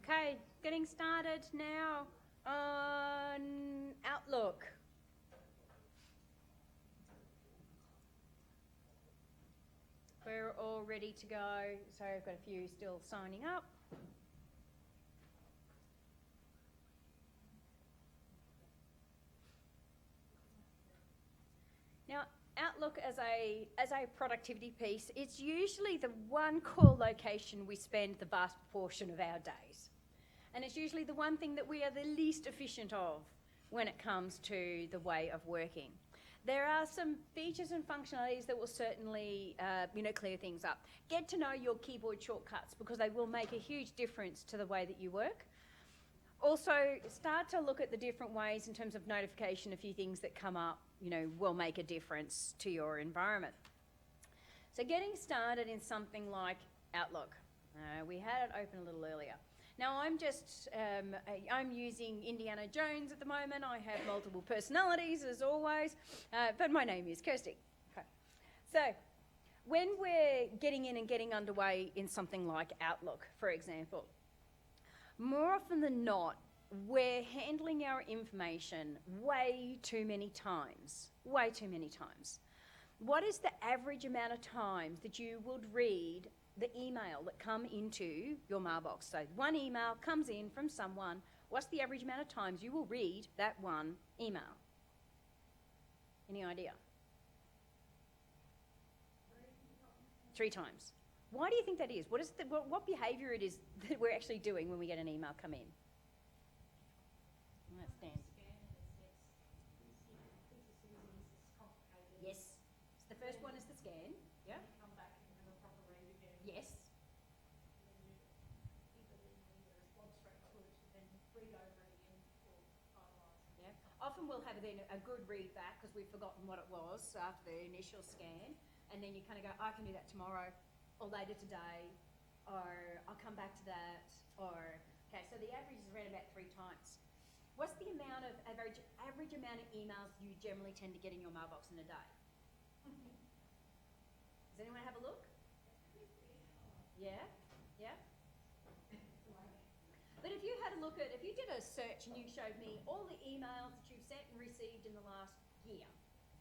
Okay, getting started now on Outlook. We're all ready to go. So I've got a few still signing up. Now, Outlook as a productivity piece, it's usually the one core location we spend the vast proportion of our days. And it's usually the one thing that we are the least efficient of when it comes to the way of working. There are some features and functionalities that will certainly clear things up. Get to know your keyboard shortcuts because they will make a huge difference to the way that you work. Also, start to look at the different ways in terms of notification. A few things that come up, will make a difference to your environment. So getting started in something like Outlook. We had it open a little earlier. Now I'm using Indiana Jones at the moment. I have multiple personalities as always, but my name is Kirsty. Okay. So when we're getting in and getting underway in something like Outlook, for example, more often than not, we're handling our information way too many times. Way too many times. What is the average amount of times that you would read the email that come into your mailbox? So one email comes in from someone. What's the average amount of times you will read that one email? Any idea? 3 times. Why do you think that is? What behaviour it is that we're actually doing when we get an email come in? That's Dan. Yes. So the first one is the scan. Yeah. Come back and have a proper read again. Yes. Respond straight to it, and then read over it again or finalise. Yeah. Often we'll have then a good read back because we've forgotten what it was after the initial scan, and then you kind of go, I can do that tomorrow, or later today, or I'll come back to that, or okay. So the average is around about 3 times. What's the amount of average amount of emails you generally tend to get in your mailbox in a day? Does anyone have a look? Yeah? Yeah? But if you did a search and you showed me all the emails that you've sent and received in the last year,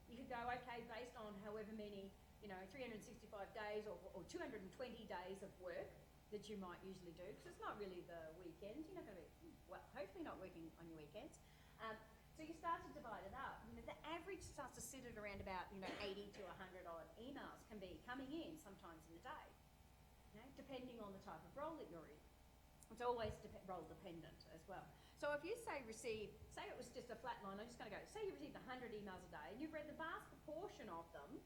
you could go, okay, based on however many, 365 days or 220 days of work that you might usually do, because it's not really the weekends. You're not going to be, hopefully not working on your weekends. So you start to divide it up. The average starts to sit at around about 80 to 100 odd emails can be coming in sometimes in a day, depending on the type of role that you're in. It's always role dependent as well. So if you say it was just a flat line, I'm just going to go, say you received 100 emails a day and you've read the vast proportion of them,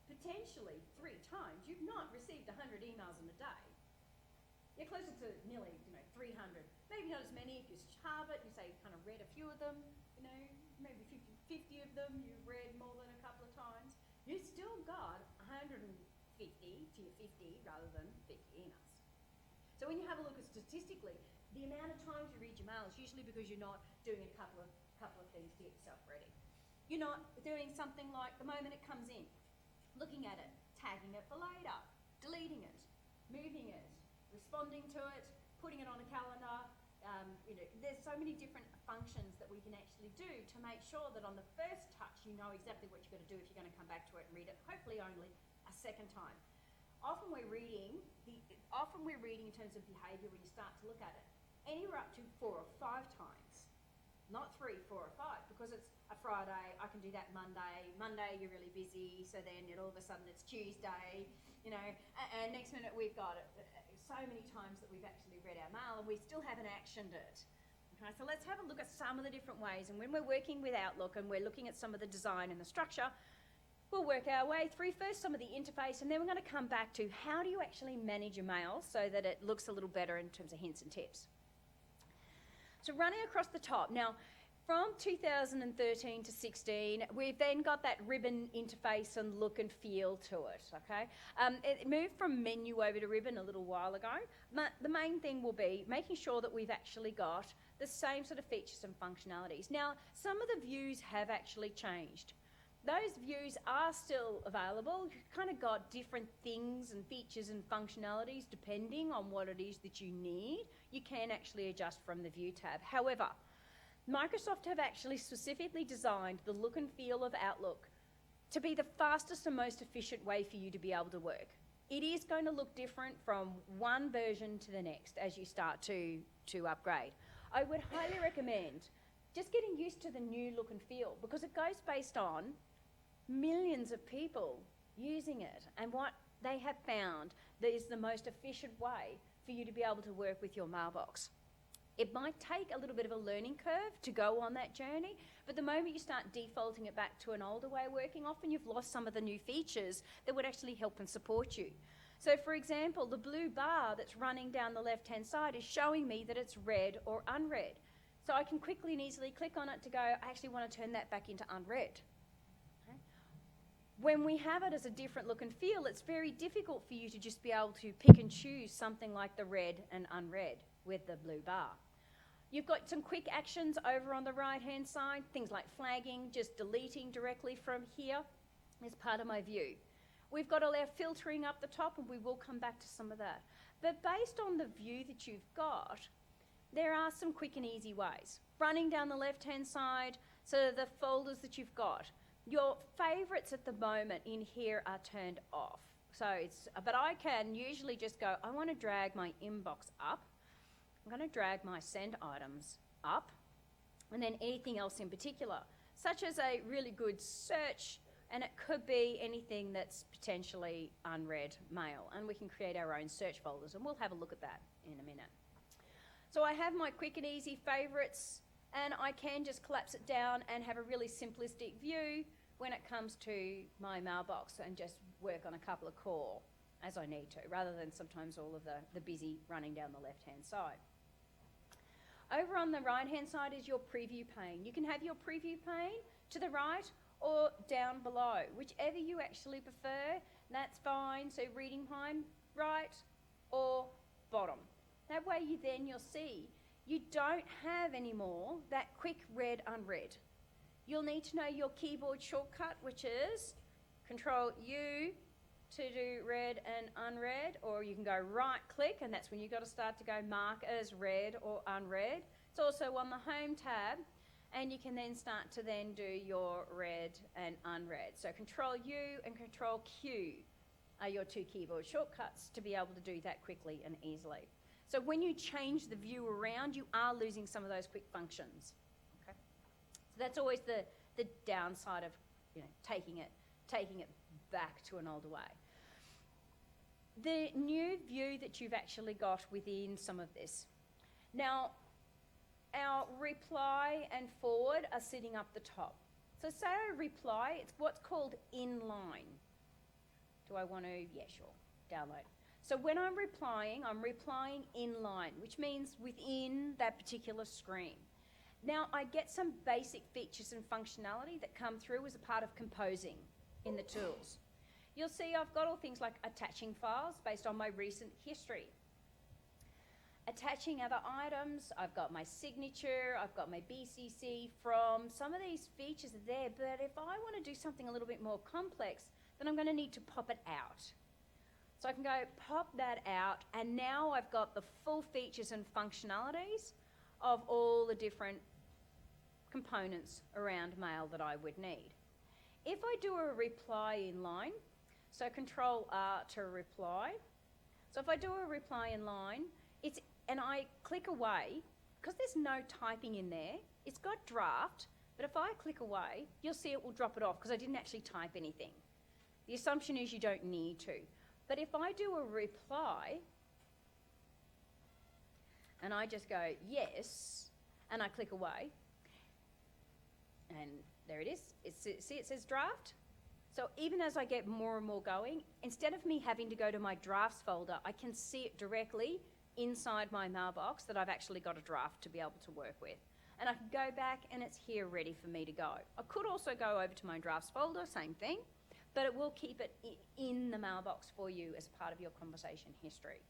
potentially 3 times, you've not received 100 emails in a day. You're closer to nearly 300. Maybe not as many if you halve it, you say you've kind of read a few of them, maybe 50 of them you've read more than a couple of times. You've still got 150 to your 50 rather than 50 emails. So when you have a look at statistically, the amount of times you read your mail is usually because you're not doing a couple of things to get yourself ready. You're not doing something like the moment it comes in, looking at it, tagging it for later, deleting it, moving it, responding to it, putting it on a calendar. There's so many different functions that we can actually do to make sure that on the first touch you know exactly what you've got to do if you're going to come back to it and read it, hopefully only a second time. Often we're reading in terms of behaviour when you start to look at it, anywhere up to 4 or 5 times. Not 3, 4 or 5, because it's a Friday, I can do that Monday. Monday you're really busy, so then all of a sudden it's Tuesday, and next minute we've got it. So many times that we've actually read our mail and we still haven't actioned it. Okay, so let's have a look at some of the different ways, and when we're working with Outlook and we're looking at some of the design and the structure, we'll work our way through first some of the interface, and then we're going to come back to how do you actually manage your mail so that it looks a little better in terms of hints and tips. So running across the top, now from 2013 to 16, we've then got that ribbon interface and look and feel to it, okay? It moved from menu over to ribbon a little while ago. But the main thing will be making sure that we've actually got the same sort of features and functionalities. Now, some of the views have actually changed. those views are still available. You've kind of got different things and features and functionalities depending on what it is that you need. You can actually adjust from the View tab. However, Microsoft have actually specifically designed the look and feel of Outlook to be the fastest and most efficient way for you to be able to work. It is going to look different from one version to the next as you start to upgrade. I would highly recommend just getting used to the new look and feel, because it goes based on millions of people using it and what they have found that is the most efficient way for you to be able to work with your mailbox. It might take a little bit of a learning curve to go on that journey, but the moment you start defaulting it back to an older way of working, often you've lost some of the new features that would actually help and support you. So for example, the blue bar that's running down the left-hand side is showing me that it's read or unread. So I can quickly and easily click on it to go, I actually want to turn that back into unread. Okay. When we have it as a different look and feel, it's very difficult for you to just be able to pick and choose something like the read and unread with the blue bar. You've got some quick actions over on the right-hand side, things like flagging, just deleting directly from here as part of my view. We've got all our filtering up the top, and we will come back to some of that. But based on the view that you've got, there are some quick and easy ways. Running down the left-hand side, so the folders that you've got, your favourites at the moment in here are turned off. But I can usually just go, I want to drag my inbox up. I'm going to drag my send items up, and then anything else in particular, such as a really good search, and it could be anything that's potentially unread mail, and we can create our own search folders, and we'll have a look at that in a minute. So I have my quick and easy favourites, and I can just collapse it down and have a really simplistic view when it comes to my mailbox and just work on a couple of core as I need to, rather than sometimes all of the busy running down the left-hand side. Over on the right-hand side is your preview pane. You can have your preview pane to the right or down below, whichever you actually prefer, that's fine. So reading time, right or bottom. That way you'll see you don't have anymore that quick read unread. You'll need to know your keyboard shortcut, which is Control U to do read and unread, or you can go right click, and that's when you've got to start to go mark as read or unread. It's also on the home tab, and you can then start to then do your read and unread. So Control U and Control Q are your two keyboard shortcuts to be able to do that quickly and easily. So when you change the view around, you are losing some of those quick functions. Okay? So that's always the downside of taking it back to an older way. The new view that you've actually got within some of this. Now, our reply and forward are sitting up the top. So say I reply, it's what's called inline. Do I want to? Yeah, sure. Download. So when I'm replying inline, which means within that particular screen. Now, I get some basic features and functionality that come through as a part of composing in the tools. You'll see I've got all things like attaching files based on my recent history. Attaching other items, I've got my signature, I've got my BCC from. Some of these features are there, but if I want to do something a little bit more complex, then I'm going to need to pop it out. So I can go pop that out, and now I've got the full features and functionalities of all the different components around mail that I would need. If I do a reply inline, so Control R to reply. So if I do a reply inline, and I click away, because there's no typing in there, it's got draft, but if I click away, you'll see it will drop it off because I didn't actually type anything. The assumption is you don't need to. But if I do a reply, and I just go yes, and I click away, and there it is. See, it says draft. So even as I get more and more going, instead of me having to go to my drafts folder, I can see it directly inside my mailbox that I've actually got a draft to be able to work with. And I can go back and it's here ready for me to go. I could also go over to my drafts folder, same thing, but it will keep it in the mailbox for you as part of your conversation history.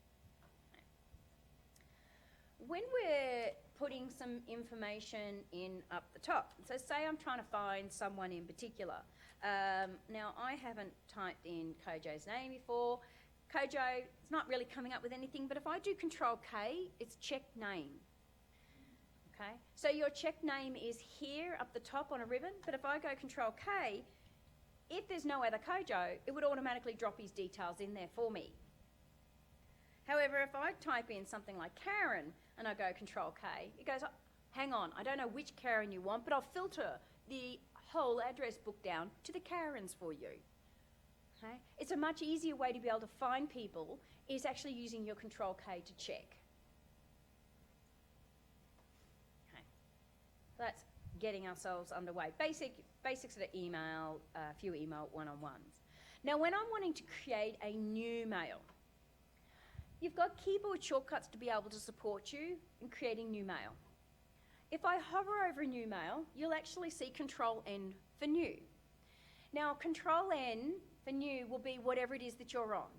when we're putting some information in up the top, so say I'm trying to find someone in particular. Now, I haven't typed in Kojo's name before. Kojo, it's not really coming up with anything, but if I do Control K, it's check name. Okay, so your check name is here up the top on a ribbon, but if I go Control K, if there's no other Kojo, it would automatically drop his details in there for me. However, if I type in something like Karen and I go Control K, it goes, oh, hang on, I don't know which Karen you want, but I'll filter the whole address book down to the Karens for you. Okay? It's a much easier way to be able to find people is actually using your Control K to check. Okay. That's getting ourselves underway. Basics of the email, a few email one-on-ones. Now, when I'm wanting to create a new mail, you've got keyboard shortcuts to be able to support you in creating new mail. If I hover over a new mail, you'll actually see Control N for new. Now, Control N for new will be whatever it is that you're on.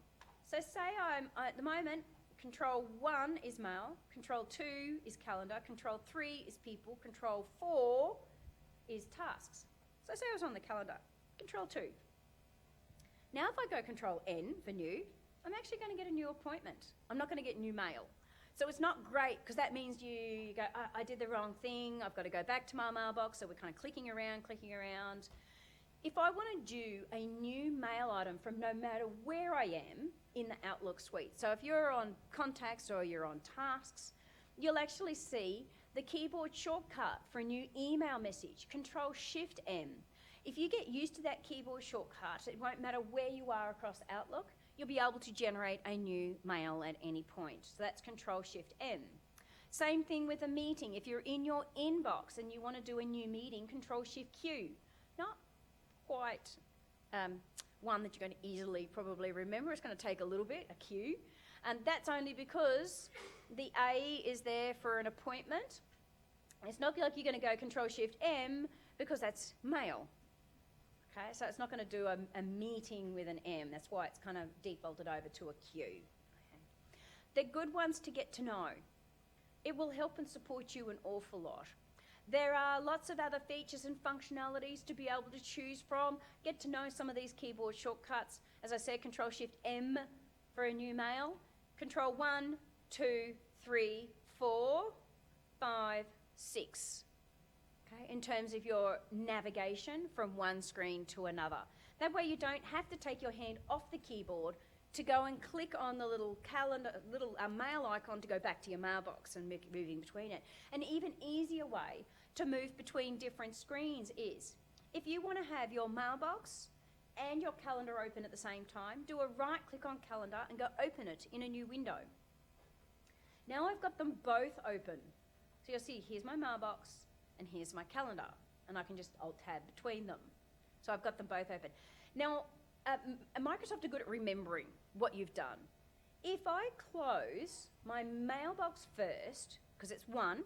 So say at the moment, Control 1 is mail, Control 2 is calendar, Control 3 is people, Control 4 is tasks. So say I was on the calendar, Control 2. Now if I go Control N for new, I'm actually going to get a new appointment. I'm not going to get new mail. So it's not great because that means you go, I did the wrong thing, I've got to go back to my mailbox, so we're kind of clicking around. If I want to do a new mail item from no matter where I am in the Outlook suite, so if you're on contacts or you're on tasks, you'll actually see the keyboard shortcut for a new email message, Control-Shift-M. If you get used to that keyboard shortcut, it won't matter where you are across Outlook, you'll be able to generate a new mail at any point. So that's Control-Shift-M. Same thing with a meeting. If you're in your inbox and you want to do a new meeting, Control-Shift-Q. Not quite one that you're going to easily probably remember. It's going to take a little bit, a Q. And that's only because the A is there for an appointment. It's not like you're going to go Control-Shift-M because that's mail. Okay, so it's not going to do a meeting with an M. That's why it's kind of defaulted over to a Q. Okay. They're good ones to get to know. It will help and support you an awful lot. There are lots of other features and functionalities to be able to choose from. Get to know some of these keyboard shortcuts. As I said, Control-Shift-M for a new mail. Control 1, 2, 3, 4, 5, 6. Okay, in terms of your navigation from one screen to another. That way you don't have to take your hand off the keyboard to go and click on the little calendar, mail icon to go back to your mailbox and moving between it. An even easier way to move between different screens is, if you want to have your mailbox and your calendar open at the same time, do a right click on calendar and go open it in a new window. Now I've got them both open. So you'll see, here's my mailbox and here's my calendar, and I can just alt-tab between them. So I've got them both open. Now, Microsoft are good at remembering what you've done. If I close my mailbox first, because it's 1,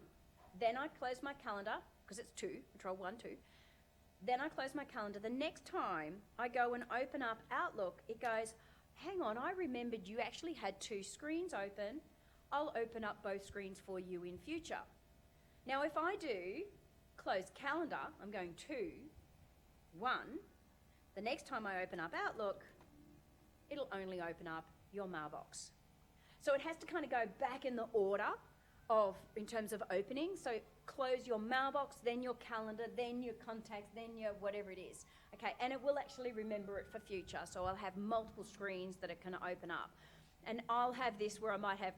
then I close my calendar, because it's 2, Control 1, 2, then I close my calendar. The next time I go and open up Outlook, it goes, hang on, I remembered you actually had 2 screens open. I'll open up both screens for you in future. Now, if I do close calendar, I'm going 2, 1, the next time I open up Outlook, it'll only open up your mailbox. So it has to kind of go back in the order of, in terms of opening. So close your mailbox, then your calendar, then your contacts, then your whatever it is. Okay, and it will actually remember it for future. So I'll have multiple screens that it can open up. And I'll have this where I might have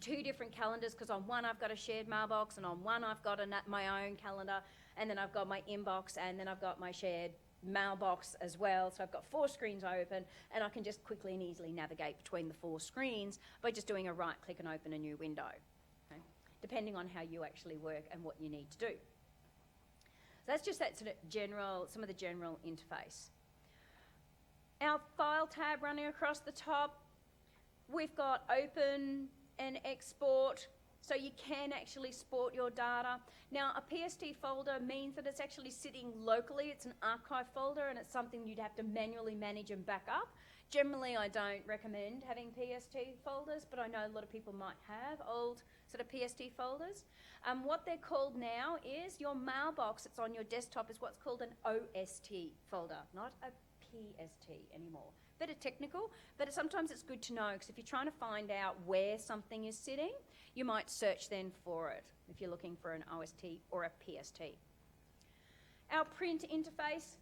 2 different calendars, because on one I've got a shared mailbox, and on one I've got my own calendar, and then I've got my inbox, and then I've got my shared mailbox as well. So I've got 4 screens open, and I can just quickly and easily navigate between the 4 screens by just doing a right click and open a new window, okay? Depending on how you actually work and what you need to do. So that's just that sort of general, some of the general interface. Our file tab running across the top, we've got open and export, so you can actually export your data. Now, a PST folder means that it's actually sitting locally. It's an archive folder, and it's something you'd have to manually manage and back up. Generally, I don't recommend having PST folders, but I know a lot of people might have old sort of PST folders. What they're called now is your mailbox that's on your desktop is what's called an OST folder, not a PST anymore. Bit of technical, but sometimes it's good to know, because if you're trying to find out where something is sitting, you might search then for it if you're looking for an OST or a PST. Our print interface,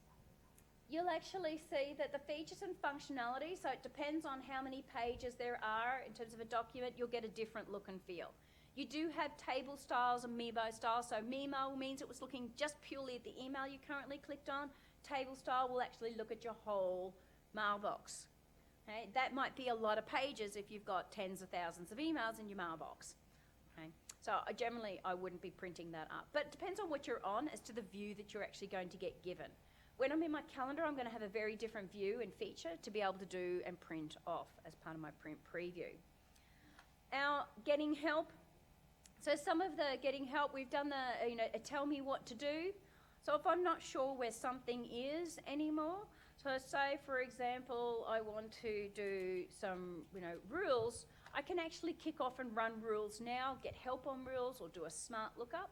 you'll actually see that the features and functionality, so it depends on how many pages there are in terms of a document, you'll get a different look and feel. You do have table styles and Memo styles. So Memo means it was looking just purely at the email you currently clicked on. Table style will actually look at your whole mailbox. Okay? That might be a lot of pages if you've got tens of thousands of emails in your mailbox. Okay? So I wouldn't be printing that up. But it depends on what you're on as to the view that you're actually going to get given. When I'm in my calendar, I'm going to have a very different view and feature to be able to do and print off as part of my print preview. Our getting help. So some of the getting help, we've done a tell me what to do. So if I'm not sure where something is anymore, so say for example, I want to do some, rules, I can actually kick off and run rules now, get help on rules, or do a smart lookup.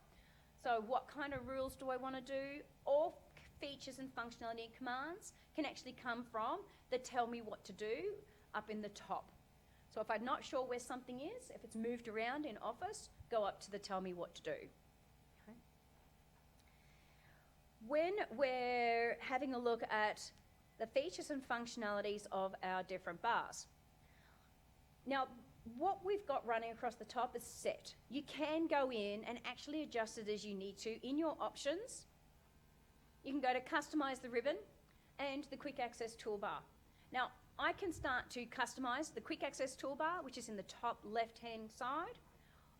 So what kind of rules do I want to do? All features and functionality and commands can actually come from the tell me what to do up in the top. So if I'm not sure where something is, if it's moved around in Office, go up to the tell me what to do. Okay. When we're having a look at the features and functionalities of our different bars. Now, what we've got running across the top is set. You can go in and actually adjust it as you need to in your options. You can go to customize the ribbon and the quick access toolbar. Now, I can start to customize the quick access toolbar, which is in the top left-hand side,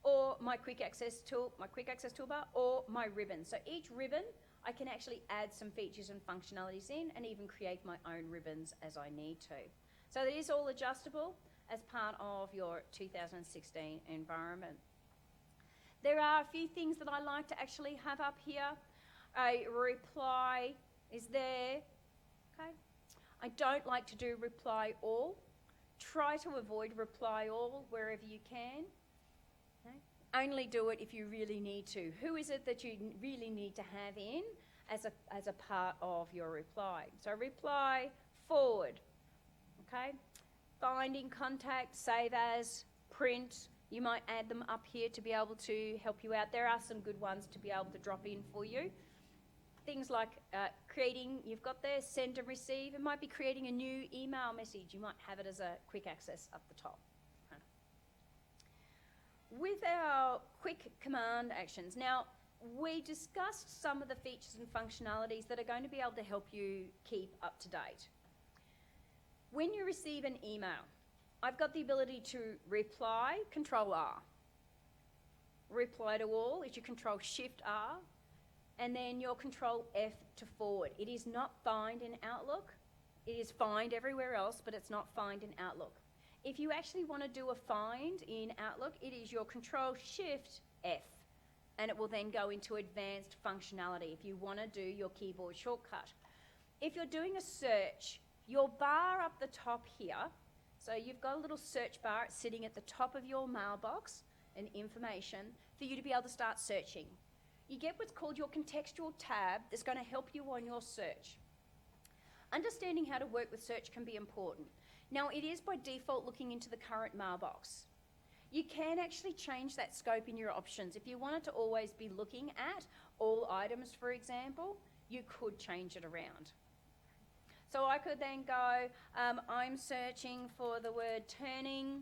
or my quick access toolbar, or my ribbon. So each ribbon, I can actually add some features and functionalities in, and even create my own ribbons as I need to. So it is all adjustable as part of your 2016 environment. There are a few things that I like to actually have up here. A reply is there. Okay. I don't like to do reply all. Try to avoid reply all wherever you can. Okay. Only do it if you really need to. Who is it that you really need to have in as a part of your reply? So reply, forward. Okay. Finding contact, save as, print. You might add them up here to be able to help you out. There are some good ones to be able to drop in for you. Things like creating, you've got there, send and receive. It might be creating a new email message. You might have it as a quick access up the top. Okay. With our quick command actions, now we discussed some of the features and functionalities that are going to be able to help you keep up to date. When you receive an email, I've got the ability to reply, Control R. Reply to all is your Control Shift R. And then your Control F to forward. It is not find in Outlook. It is find everywhere else, but it's not find in Outlook. If you actually want to do a find in Outlook, it is your Control Shift F, and it will then go into advanced functionality if you want to do your keyboard shortcut. If you're doing a search, your bar up the top here, so you've got a little search bar sitting at the top of your mailbox and information for you to be able to start searching. You get what's called your contextual tab that's going to help you on your search. Understanding how to work with search can be important. Now, it is by default looking into the current mailbox. You can actually change that scope in your options. If you wanted to always be looking at all items, for example, you could change it around. So I could then go, I'm searching for the word turning.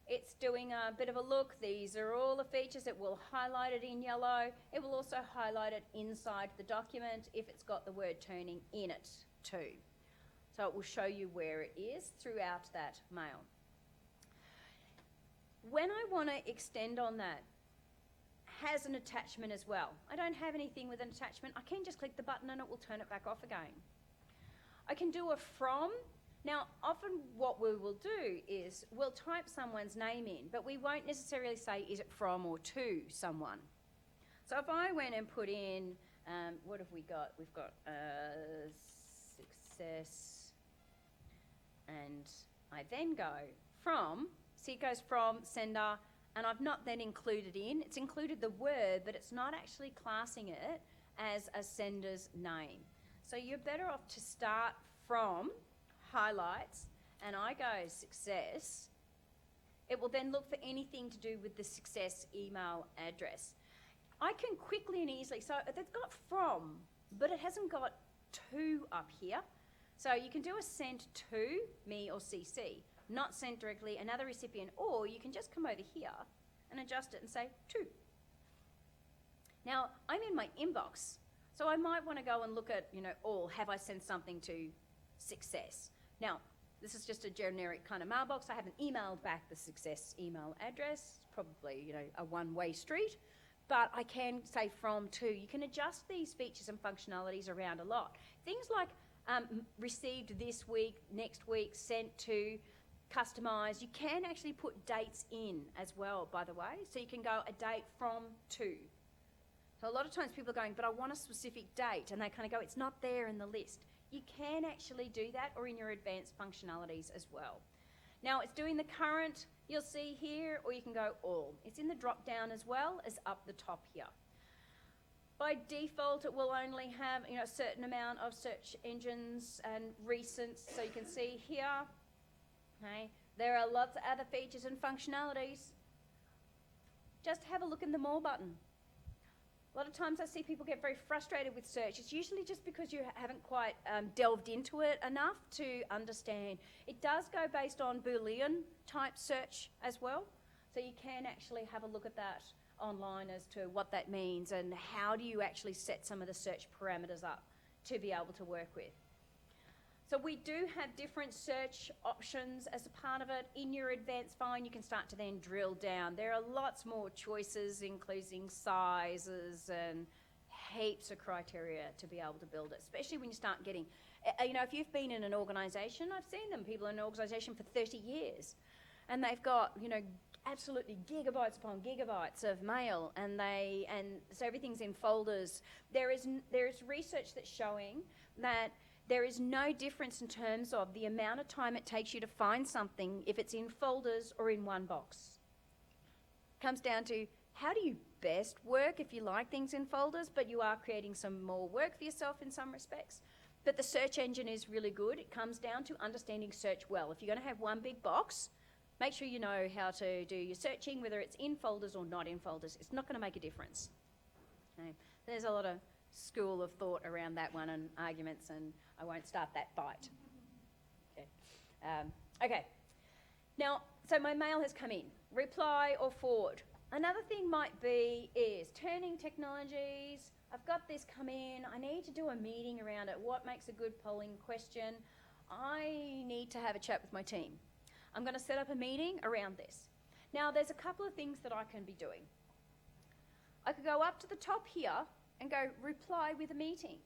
It's doing a bit of a look. These are all the features. It will highlight it in yellow. It will also highlight it inside the document if it's got the word turning in it too. So it will show you where it is throughout that mail. When I want to extend on that, has an attachment as well. I don't have anything with an attachment. I can just click the button and it will turn it back off again. I can do a from. Now, often what we will do is we'll type someone's name in, but we won't necessarily say, is it from or to someone? So if I went and put in, what have we got? We've got success And I then go from, see it goes from sender, and I've not then included it's included the word, but it's not actually classing it as a sender's name. So you're better off to start from highlights, and I go success. It will then look for anything to do with the success email address. I can quickly and easily, so they've got from, but it hasn't got to up here. So you can do a send to me or CC, not sent directly, another recipient, or you can just come over here and adjust it and say to. Now, I'm in my inbox, so I might want to go and look at, all, have I sent something to success? Now, this is just a generic kind of mailbox. I haven't emailed back the success email address, probably, a one-way street, but I can say from to. You can adjust these features and functionalities around a lot. Things like received this week, next week, sent to, customised. You can actually put dates in as well, by the way. So you can go a date from to. So a lot of times people are going, but I want a specific date, and they kind of go, it's not there in the list. You can actually do that, or in your advanced functionalities as well. Now it's doing the current, you'll see here, or you can go all. It's in the drop down as well as up the top here. By default, it will only have a certain amount of search engines and recents. So you can see here, okay, there are lots of other features and functionalities. Just have a look in the more button. A lot of times I see people get very frustrated with search. It's usually just because you haven't quite delved into it enough to understand. It does go based on Boolean type search as well. So you can actually have a look at that online as to what that means and how do you actually set some of the search parameters up to be able to work with. So we do have different search options as a part of it. In your advanced find, you can start to then drill down. There are lots more choices, including sizes and heaps of criteria to be able to build it, especially when you start getting, if you've been in an organisation, I've seen them, people in an organisation for 30 years, and they've got, absolutely gigabytes upon gigabytes of mail, and so everything's in folders. There is research that's showing that there is no difference in terms of the amount of time it takes you to find something if it's in folders or in one box. It comes down to how do you best work if you like things in folders, but you are creating some more work for yourself in some respects. But the search engine is really good. It comes down to understanding search well. If you're going to have one big box, make sure you know how to do your searching, whether it's in folders or not in folders. It's not going to make a difference. Okay. There's a lot of school of thought around that one and arguments, and I won't start that fight. Okay. Okay. Now, so my mail has come in. Reply or forward. Another thing might be is turning technologies. I've got this come in. I need to do a meeting around it. What makes a good polling question? I need to have a chat with my team. I'm going to set up a meeting around this. Now, there's a couple of things that I can be doing. I could go up to the top here and go reply with a meeting.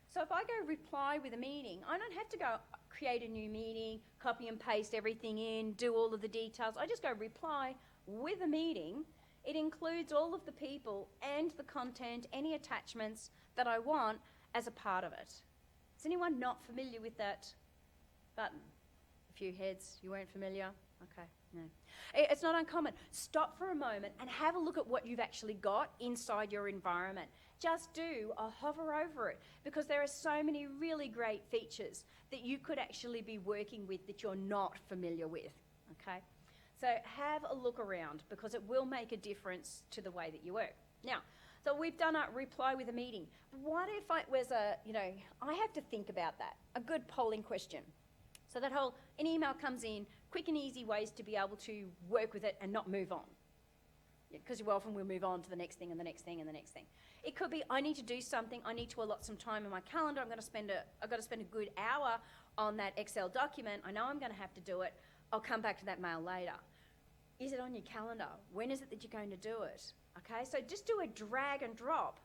So if I go reply with a meeting, I don't have to go create a new meeting, copy and paste everything in, do all of the details. I just go reply with a meeting. It includes all of the people and the content, any attachments that I want as a part of it. Is anyone not familiar with that button? A few heads, you weren't familiar? Okay, no. It's not uncommon. Stop for a moment and have a look at what you've actually got inside your environment. Just do a hover over it, because there are so many really great features that you could actually be working with that you're not familiar with, okay? So have a look around, because it will make a difference to the way that you work. Now, so we've done a reply with a meeting. What if it was I have to think about that, a good polling question. So that an email comes in, quick and easy ways to be able to work with it and not move on. Because often we'll move on to the next thing and the next thing and the next thing. It could be, I need to do something, I need to allot some time in my calendar, I've got to spend a good hour on that Excel document, I know I'm going to have to do it, I'll come back to that mail later. Is it on your calendar? When is it that you're going to do it? Okay, so just do a drag and drop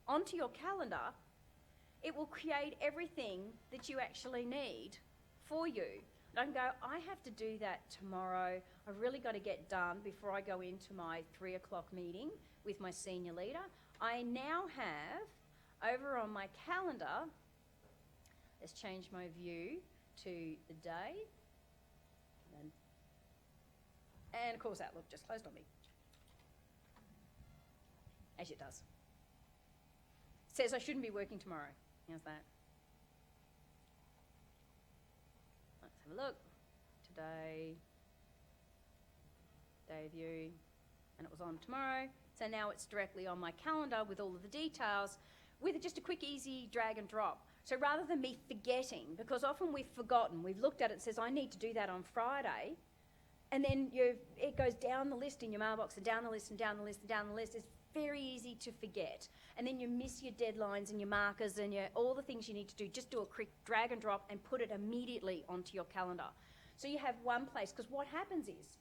onto your calendar. It will create everything that you actually need for you. I can go, I have to do that tomorrow. I've really got to get done before I go into my 3 o'clock meeting with my senior leader. I now have, over on my calendar, let's change my view to the day. And of course Outlook just closed on me. As it does. Says I shouldn't be working tomorrow. How's that? Let's have a look. Today, day view, and it was on tomorrow. So now it's directly on my calendar with all of the details with just a quick, easy drag and drop. So rather than me forgetting, because often we've forgotten, we've looked at it and says, I need to do that on Friday, and then it goes down the list in your mailbox and down the list and down the list and down the list. It's very easy to forget. And then you miss your deadlines and your markers and all the things you need to do. Just do a quick drag and drop and put it immediately onto your calendar. So you have one place, because what happens is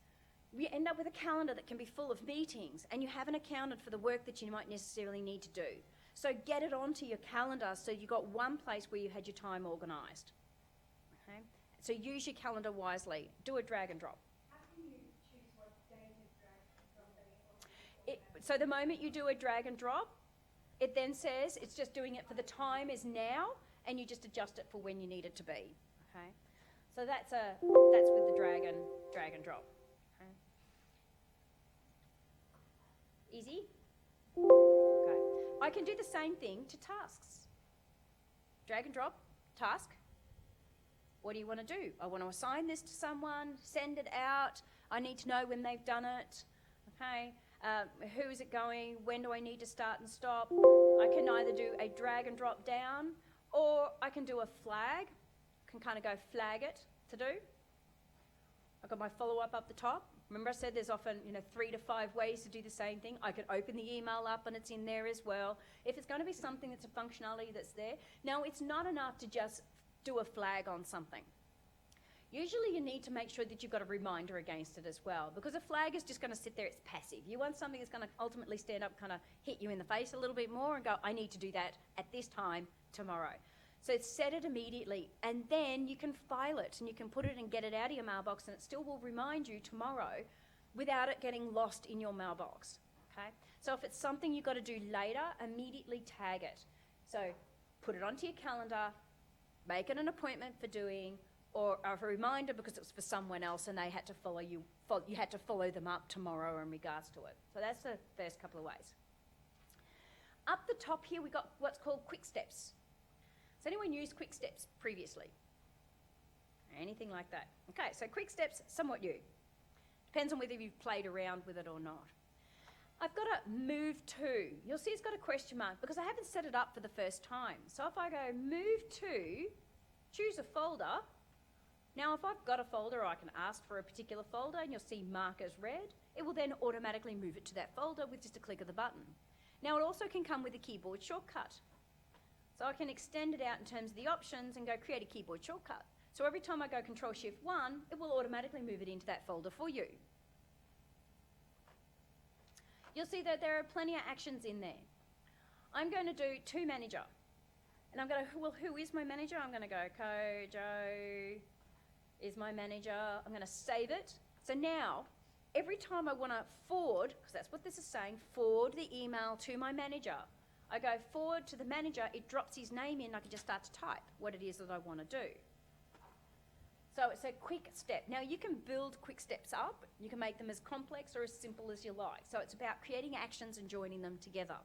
you end up with a calendar that can be full of meetings and you haven't accounted for the work that you might necessarily need to do. So get it onto your calendar so you've got one place where you had your time organised. Okay? So use your calendar wisely. Do a drag and drop. How can you choose what day to drag and drop So the moment you do a drag and drop, it then says it's just doing it for the time is now, and you just adjust it for when you need it to be. Okay? So that's with the drag and drop. Okay? Easy? Okay. I can do the same thing to tasks. Drag and drop, task. What do you want to do? I want to assign this to someone, send it out. I need to know when they've done it. Okay? Who is it going? When do I need to start and stop? I can either do a drag and drop down, or I can do a flag. Can kind of go flag it to do. I've got my follow-up up the top. Remember I said there's often 3 to 5 ways to do the same thing. I could open the email up and it's in there as well. If it's going to be something that's a functionality that's there. Now, it's not enough to just do a flag on something. Usually you need to make sure that you've got a reminder against it as well, because a flag is just going to sit there, it's passive. You want something that's going to ultimately stand up, kind of hit you in the face a little bit more and go, I need to do that at this time tomorrow. So set it immediately, and then you can file it and you can put it and get it out of your mailbox, and it still will remind you tomorrow without it getting lost in your mailbox. Okay? So if it's something you've got to do later, immediately tag it. So put it onto your calendar, make it an appointment for doing, or a reminder because it was for someone else and they had to follow you. You had to follow them up tomorrow in regards to it. So that's the first couple of ways. Up the top here, we've got what's called quick steps. Has anyone used quick steps previously? Anything like that? Okay, so quick steps, somewhat new. Depends on whether you've played around with it or not. I've got a move to. You'll see it's got a question mark because I haven't set it up for the first time. So if I go move to, choose a folder. Now if I've got a folder, I can ask for a particular folder and you'll see mark as red. It will then automatically move it to that folder with just a click of the button. Now it also can come with a keyboard shortcut. So I can extend it out in terms of the options and go create a keyboard shortcut. So every time I go Control-Shift-1, it will automatically move it into that folder for you. You'll see that there are plenty of actions in there. I'm going to do to manager. And I'm going to, well, who is my manager? I'm going to go Joe is my manager. I'm going to save it. So now, every time I want to forward, because that's what this is saying, forward the email to my manager. I go forward to the manager, it drops his name in, I can just start to type what it is that I want to do. So it's a quick step. Now you can build quick steps up, you can make them as complex or as simple as you like. So it's about creating actions and joining them together.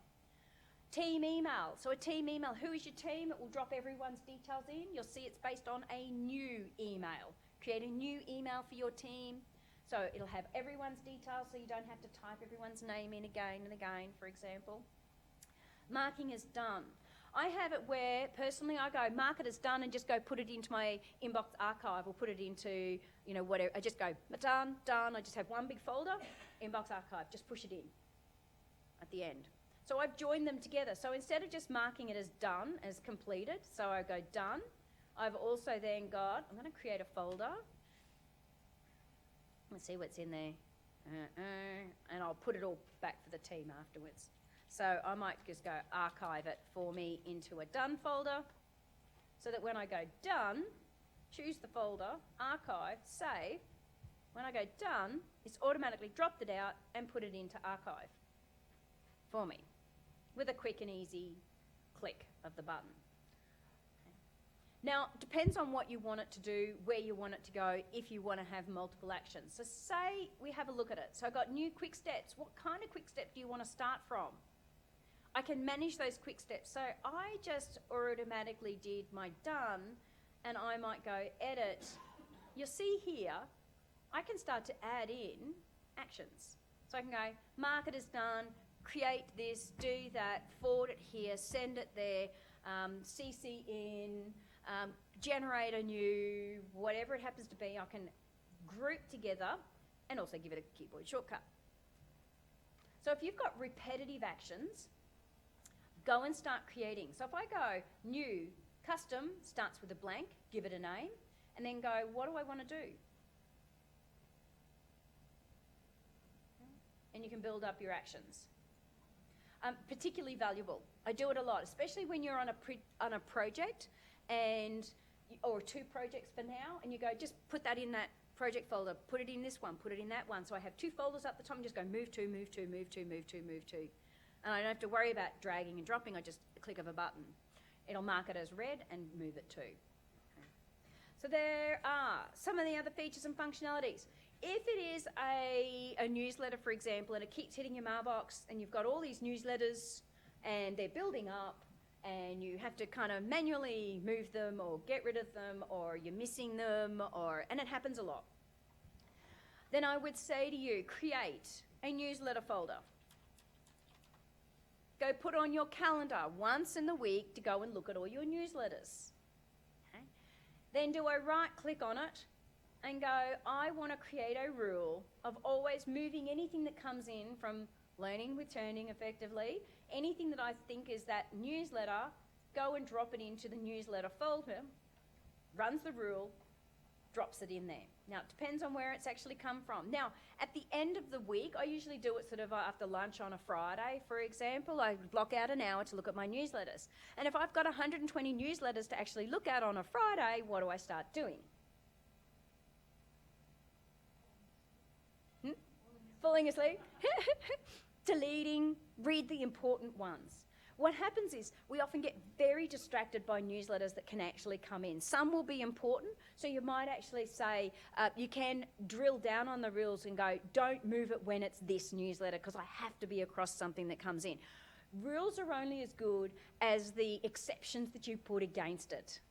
Team email. So a team email, who is your team? It will drop everyone's details in. You'll see it's based on a new email. Create a new email for your team. So it'll have everyone's details so you don't have to type everyone's name in again and again, for example. Marking as done. I have it where, personally, I go mark it as done and just go put it into my inbox archive or put it into, whatever. I just go done, done. I just have one big folder, inbox archive. Just push it in at the end. So I've joined them together. So instead of just marking it as done, as completed, so I go done, I've also then got, I'm going to create a folder. Let's see what's in there. And I'll put it all back for the team afterwards. So I might just go archive it for me into a done folder so that when I go done, choose the folder, archive, save. When I go done, it's automatically dropped it out and put it into archive for me with a quick and easy click of the button. Okay. Now, it depends on what you want it to do, where you want it to go, if you want to have multiple actions. So say we have a look at it. So I've got new quick steps. What kind of quick step do you want to start from? I can manage those quick steps. So I just automatically did my done, and I might go edit. You'll see here, I can start to add in actions. So I can go, mark it as done, create this, do that, forward it here, send it there, CC in, generate a new, whatever it happens to be, I can group together and also give it a keyboard shortcut. So if you've got repetitive actions, go and start creating. So if I go new, custom, starts with a blank, give it a name, and then go, what do I want to do? And you can build up your actions. Particularly valuable. I do it a lot, especially when you're on a project or two projects for now, and you go, just put that in that project folder, put it in this one, put it in that one. So I have two folders up the top and just go move to, move to, move to, move to, move to. And I don't have to worry about dragging and dropping, I just click of a button. It'll mark it as red and move it to. Okay. So there are some of the other features and functionalities. If it is a newsletter, for example, and it keeps hitting your mailbox and you've got all these newsletters and they're building up and you have to kind of manually move them or get rid of them or you're missing them and it happens a lot, then I would say to you, create a newsletter folder. Go put on your calendar once in the week to go and look at all your newsletters. Okay? Then do a right click on it and go, I want to create a rule of always moving anything that comes in from learning with turning effectively, anything that I think is that newsletter, go and drop it into the newsletter folder, runs the rule, drops it in there. Now, it depends on where it's actually come from. Now, at the end of the week, I usually do it sort of after lunch on a Friday, for example. I block out an hour to look at my newsletters. And if I've got 120 newsletters to actually look at on a Friday, what do I start doing? Falling asleep, deleting, read the important ones. What happens is we often get very distracted by newsletters that can actually come in. Some will be important, so you might actually say, you can drill down on the rules and go, don't move it when it's this newsletter because I have to be across something that comes in. Rules are only as good as the exceptions that you put against it.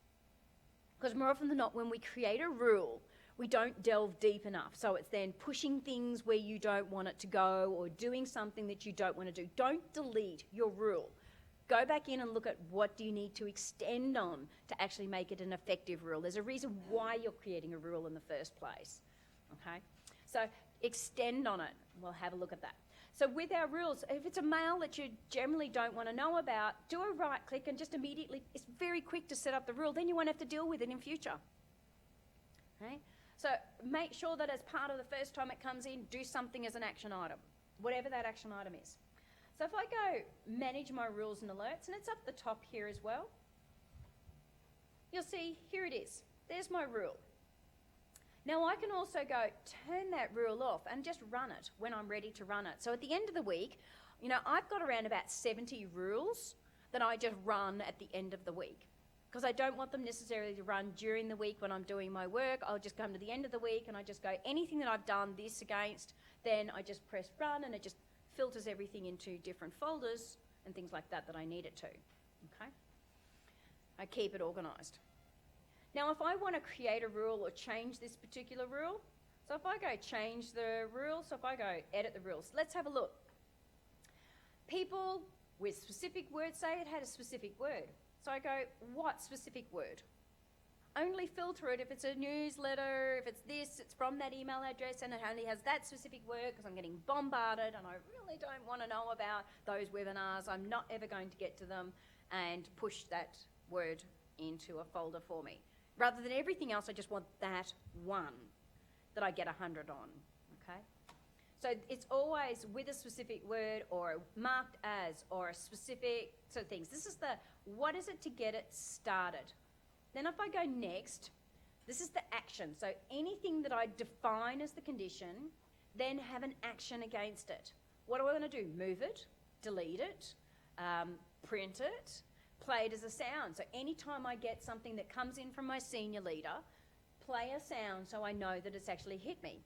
Because more often than not, when we create a rule, we don't delve deep enough. So it's then pushing things where you don't want it to go or doing something that you don't want to do. Don't delete your rule. Go back in and look at what do you need to extend on to actually make it an effective rule. There's a reason why you're creating a rule in the first place. Okay? So extend on it. We'll have a look at that. So with our rules, if it's a mail that you generally don't want to know about, do a right click and just immediately, it's very quick to set up the rule. Then you won't have to deal with it in future. Okay? So make sure that as part of the first time it comes in, do something as an action item, whatever that action item is. So if I go manage my rules and alerts, and it's up the top here as well, you'll see here it is. There's my rule. Now I can also go turn that rule off and just run it when I'm ready to run it. So at the end of the week, you know, I've got around about 70 rules that I just run at the end of the week. Because I don't want them necessarily to run during the week when I'm doing my work. I'll just come to the end of the week and I just go, anything that I've done this against, then I just press run and it just filters everything into different folders and things like that that I need it to. Okay? I keep it organised. Now, if I want to create a rule or change this particular rule, so if I go change the rule, so if I go edit the rules, let's have a look. People with specific words, say it had a specific word. So I go, what specific word? Only filter it if it's a newsletter, if it's this, it's from that email address and it only has that specific word because I'm getting bombarded and I really don't want to know about those webinars. I'm not ever going to get to them and push that word into a folder for me. Rather than everything else, I just want that one that I get 100 on, okay? So it's always with a specific word or marked as or a specific sort of things. This is the, what is it to get it started? Then if I go next, this is the action. So anything that I define as the condition, then have an action against it. What do I want to do? Move it, delete it, print it, play it as a sound. So anytime I get something that comes in from my senior leader, play a sound so I know that it's actually hit me.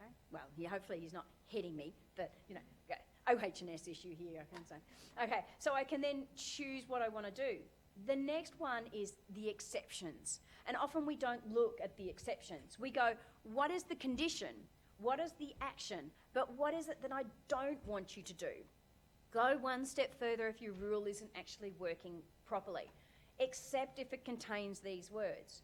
Okay? Well, hopefully he's not hitting me, but, OH&S issue here, I can say. Okay, so I can then choose what I want to do. The next one is the exceptions. And often we don't look at the exceptions. We go, what is the condition? What is the action? But what is it that I don't want you to do? Go one step further if your rule isn't actually working properly. Except if it contains these words.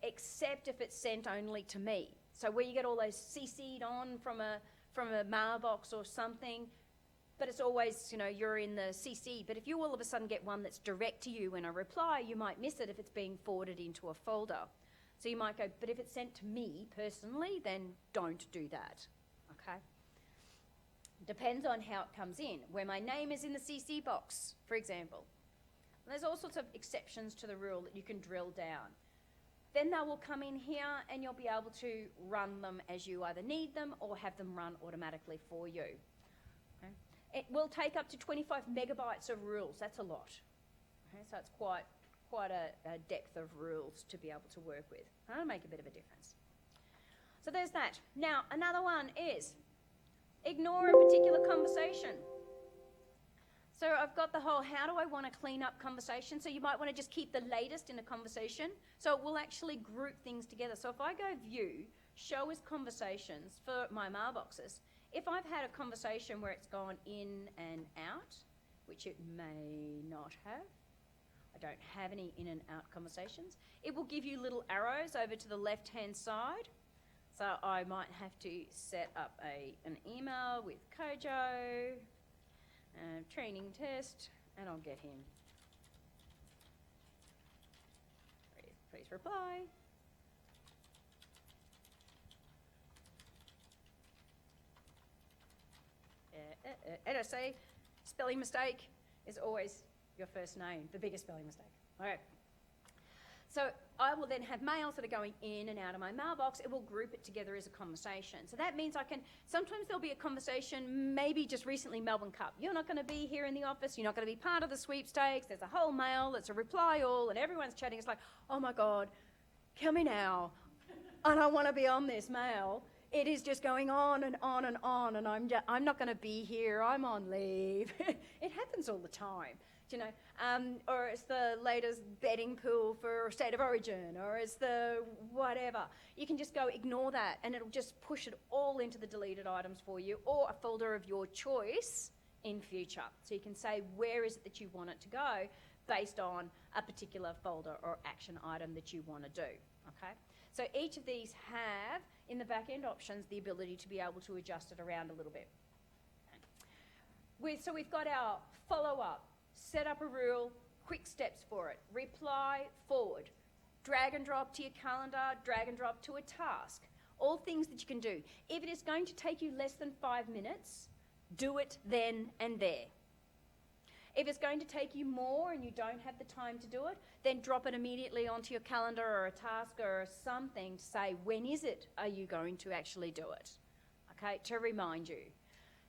Except if it's sent only to me. So where you get all those CC'd on from a mailbox or something, but it's always, you're in the CC. But if you all of a sudden get one that's direct to you in a reply, you might miss it if it's being forwarded into a folder. So you might go, but if it's sent to me personally, then don't do that, okay? Depends on how it comes in. Where my name is in the CC box, for example. And there's all sorts of exceptions to the rule that you can drill down. Then they will come in here and you'll be able to run them as you either need them or have them run automatically for you. Okay? It will take up to 25 megabytes of rules. That's a lot. Okay? So it's quite a depth of rules to be able to work with. That'll make a bit of a difference. So there's that. Now, another one is ignore a particular conversation. So I've got the whole how do I want to clean up conversation. So you might want to just keep the latest in a conversation. So it will actually group things together. So if I go view, show as conversations for my mailboxes, if I've had a conversation where it's gone in and out, which it may not have, I don't have any in and out conversations, it will give you little arrows over to the left-hand side. So I might have to set up an email with Kojo, training test, and I'll get him. Please reply. And I say, spelling mistake is always your first name, the biggest spelling mistake. All right. So I will then have mails that are going in and out of my mailbox. It will group it together as a conversation. So that means sometimes there'll be a conversation, maybe just recently Melbourne Cup. You're not going to be here in the office. You're not going to be part of the sweepstakes. There's a whole mail. It's a reply all, and everyone's chatting. It's like, oh my God, kill me now. I don't want to be on this mail. It is just going on and on and on, and I'm not going to be here. I'm on leave. It happens all the time. Or it's the latest betting pool for State of Origin, or it's the whatever. You can just go ignore that, and it'll just push it all into the deleted items for you, or a folder of your choice in future. So you can say where is it that you want it to go based on a particular folder or action item that you want to do, okay? So each of these have, in the back-end options, the ability to be able to adjust it around a little bit. So we've got our follow-up, set up a rule, quick steps for it, reply, forward, drag and drop to your calendar, drag and drop to a task, all things that you can do. If it is going to take you less than 5 minutes, do it then and there. If it's going to take you more and you don't have the time to do it, then drop it immediately onto your calendar or a task or something to say, when is it are you going to actually do it? Okay, to remind you.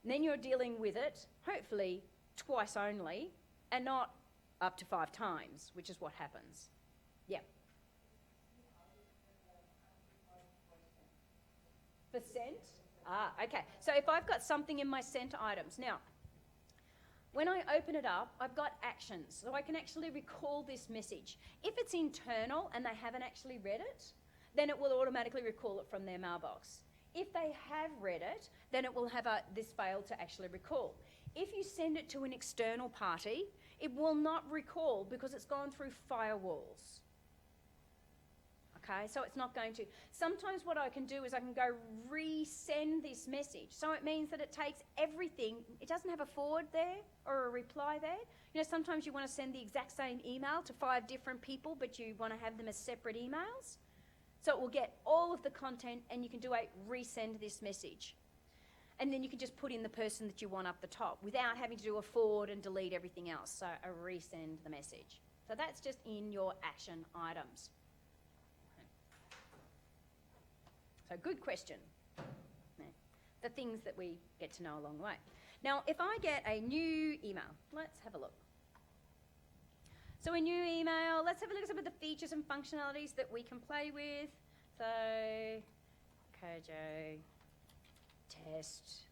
And then you're dealing with it, hopefully, twice only, and not up to 5 times, which is what happens. Yeah. For sent? Okay. So if I've got something in my sent items, now, when I open it up, I've got actions, so I can actually recall this message. If it's internal and they haven't actually read it, then it will automatically recall it from their mailbox. If they have read it, then it will have this failed to actually recall. If you send it to an external party, it will not recall because it's gone through firewalls. Okay, so it's not going to. Sometimes what I can do is I can go resend this message. So it means that it takes everything. It doesn't have a forward there or a reply there. Sometimes you want to send the exact same email to 5 different people, but you want to have them as separate emails. So it will get all of the content and you can do a resend this message. And then you can just put in the person that you want up the top without having to do a forward and delete everything else. So a resend the message. So that's just in your action items. So good question. The things that we get to know along the way. Now, if I get a new email, let's have a look. So a new email, let's have a look at some of the features and functionalities that we can play with. So, Kojo, test,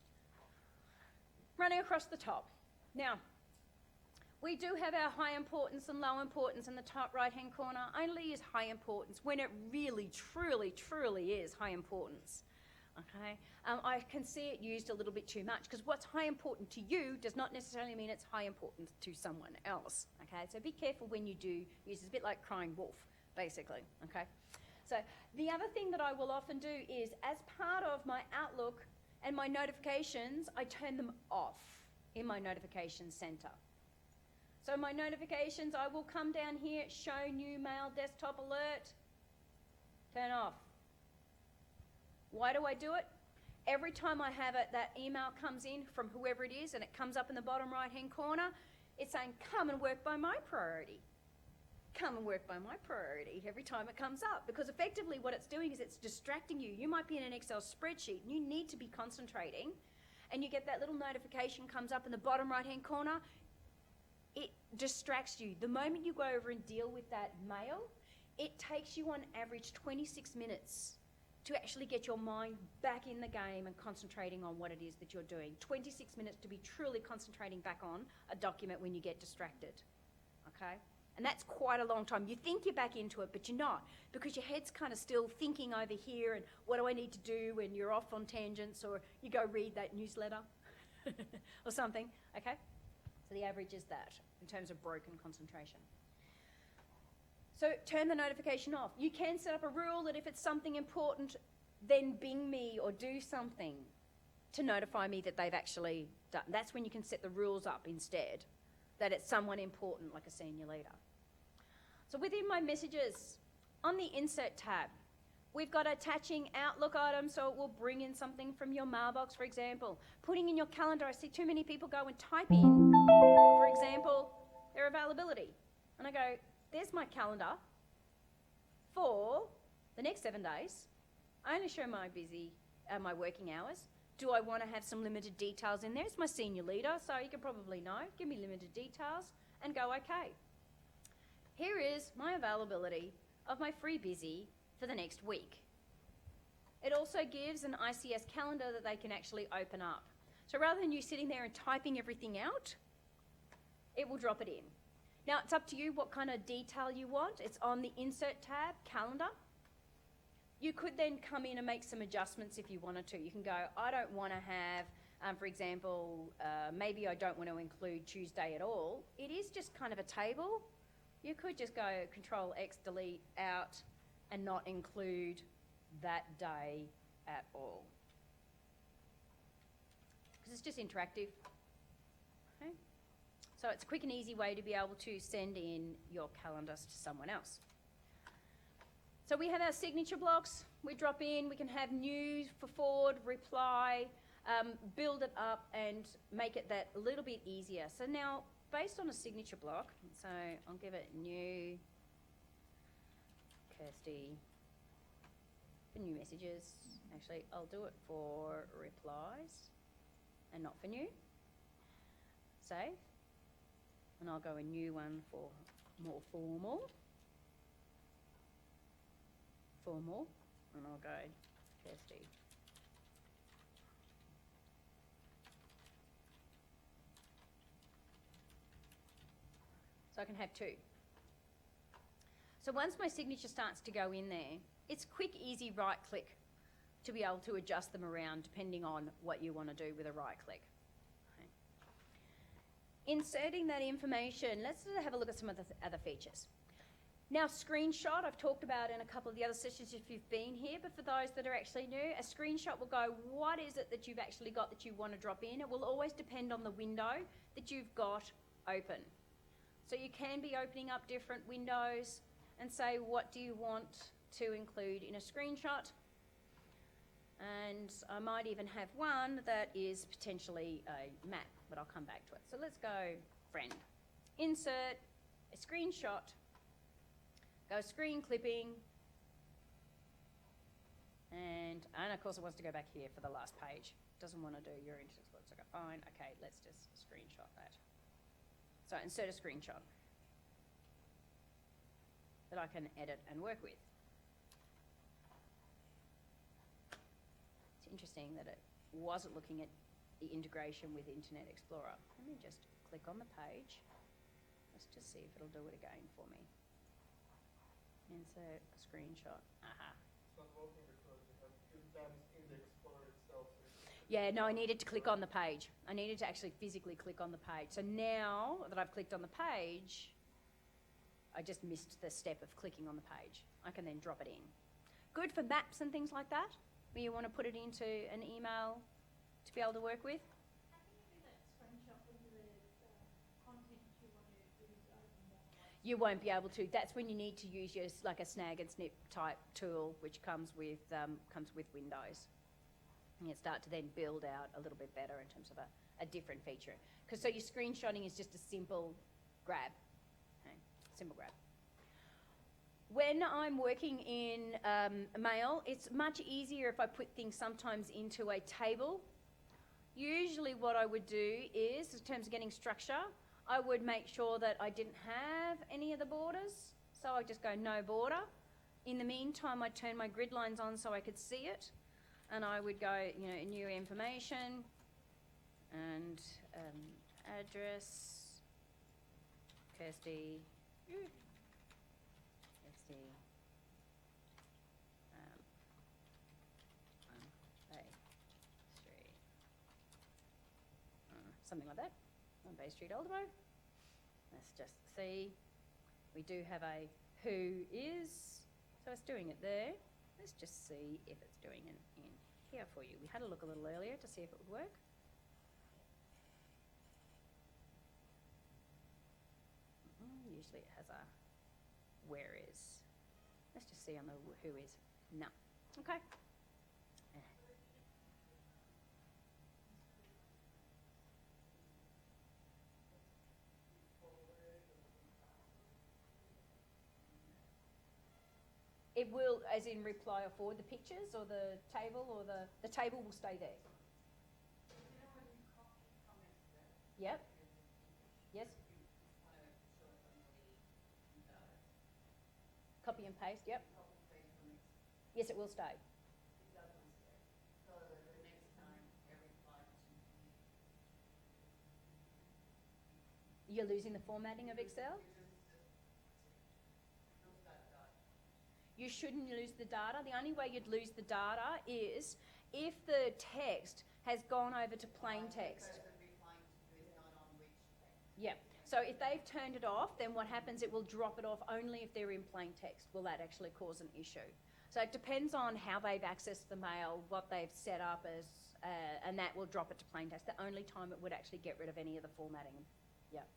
running across the top. Now, we do have our high importance and low importance in the top right-hand corner. Only is high importance when it really, truly is high importance. Okay, I can see it used a little bit too much because what's high important to you does not necessarily mean it's high important to someone else. Okay, so be careful when you do use it. It's a bit like crying wolf, basically. Okay, so the other thing that I will often do is, as part of my Outlook and my notifications, I turn them off in my notifications center. So my notifications, I will come down here, show new mail desktop alert, turn off. Why do I do it? Every time I have it, that email comes in from whoever it is and it comes up in the bottom right-hand corner, it's saying, come and work by my priority. Come and work by my priority every time it comes up, because effectively what it's doing is it's distracting you. You might be in an Excel spreadsheet and you need to be concentrating, and you get that little notification comes up in the bottom right-hand corner. It distracts you. The moment you go over and deal with that mail, it takes you on average 26 minutes to actually get your mind back in the game and concentrating on what it is that you're doing. 26 minutes to be truly concentrating back on a document when you get distracted, okay? And that's quite a long time. You think you're back into it, but you're not, because your head's kind of still thinking over here and what do I need to do, and you're off on tangents, or you go read that newsletter or something, okay? So the average is that in terms of broken concentration. So turn the notification off. You can set up a rule that if it's something important, then bing me or do something to notify me that they've actually done. That's when you can set the rules up instead, that it's someone important like a senior leader. So within my messages, on the Insert tab, we've got attaching Outlook items, so it will bring in something from your mailbox, for example. Putting in your calendar, I see too many people go and type in, for example, their availability. And I go, there's my calendar for the next 7 days. I only show my my working hours. Do I want to have some limited details in there? It's my senior leader, so you can probably know. Give me limited details and go okay. Here is my availability of my free busy for the next week. It also gives an ICS calendar that they can actually open up. So rather than you sitting there and typing everything out, it will drop it in. Now, it's up to you what kind of detail you want. It's on the Insert tab, Calendar. You could then come in and make some adjustments if you wanted to. You can go, I don't want to have, for example, maybe I don't want to include Tuesday at all. It is just kind of a table. You could just go Control X, delete out, and not include that day at all. Because it's just interactive. Okay. So it's a quick and easy way to be able to send in your calendars to someone else. So we have our signature blocks. We drop in, we can have new for forward, reply, build it up and make it that a little bit easier. So now, based on a signature block, so I'll give it new, Kirsty, for new messages. Actually, I'll do it for replies and not for new. Save. And I'll go a new one for more formal. And I'll go Kirsty. So I can have two. So once my signature starts to go in there, it's quick, easy right click to be able to adjust them around depending on what you want to do with a right click. Inserting that information, let's have a look at some of the other features. Now, screenshot, I've talked about in a couple of the other sessions if you've been here, but for those that are actually new, a screenshot will go, what is it that you've actually got that you want to drop in? It will always depend on the window that you've got open. So you can be opening up different windows and say, what do you want to include in a screenshot? And I might even have one that is potentially a map, but I'll come back to it. So let's go friend. Insert a screenshot, go screen clipping, and of course it wants to go back here for the last page. Doesn't want to do your instance. Let's go fine. Okay, let's just screenshot that. So insert a screenshot. that I can edit and work with. It's interesting that it wasn't looking at the integration with Internet Explorer. Let me just click on the page. Let's just see if it'll do it again for me. Insert a screenshot. Aha. It's not working because you have few times in the Explorer itself. Yeah, no, I needed to click on the page. I needed to actually physically click on the page. So now that I've clicked on the page, I just missed the step of clicking on the page. I can then drop it in. Good for maps and things like that, where you want to put it into an email to be able to work with. How can you do that screenshot when the content you want to use over more? You won't be able to. That's when you need to use your like a snag and snip type tool, which comes with Windows. And you start to then build out a little bit better in terms of a different feature. Because so your screenshotting is just a simple grab. Okay? Simple grab. When I'm working in Mail, it's much easier if I put things sometimes into a table. Usually what I would do is, in terms of getting structure, I would make sure that I didn't have any of the borders. So I just go no border. In the meantime, I turn my grid lines on so I could see it. And I would go, new information and address, Kirsty, something like that, on Bay Street, Oldemo. Let's just see. We do have a who is, so it's doing it there. Let's just see if it's doing it in here for you. We had a look a little earlier to see if it would work. Usually it has a where is. Let's just see on the who is. No. Okay. It will, as in reply or forward the pictures or the table, or the table will stay there. Yep. Yes. Copy and paste, yep. Yes, it will stay. You're losing the formatting of Excel? You shouldn't lose the data. The only way you'd lose the data is if the text has gone over to plain text. Yep. So if they've turned it off, then what happens, it will drop it off only if they're in plain text. Will that actually cause an issue? So it depends on how they've accessed the mail, what they've set up as, and that will drop it to plain text. The only time it would actually get rid of any of the formatting. Yeah.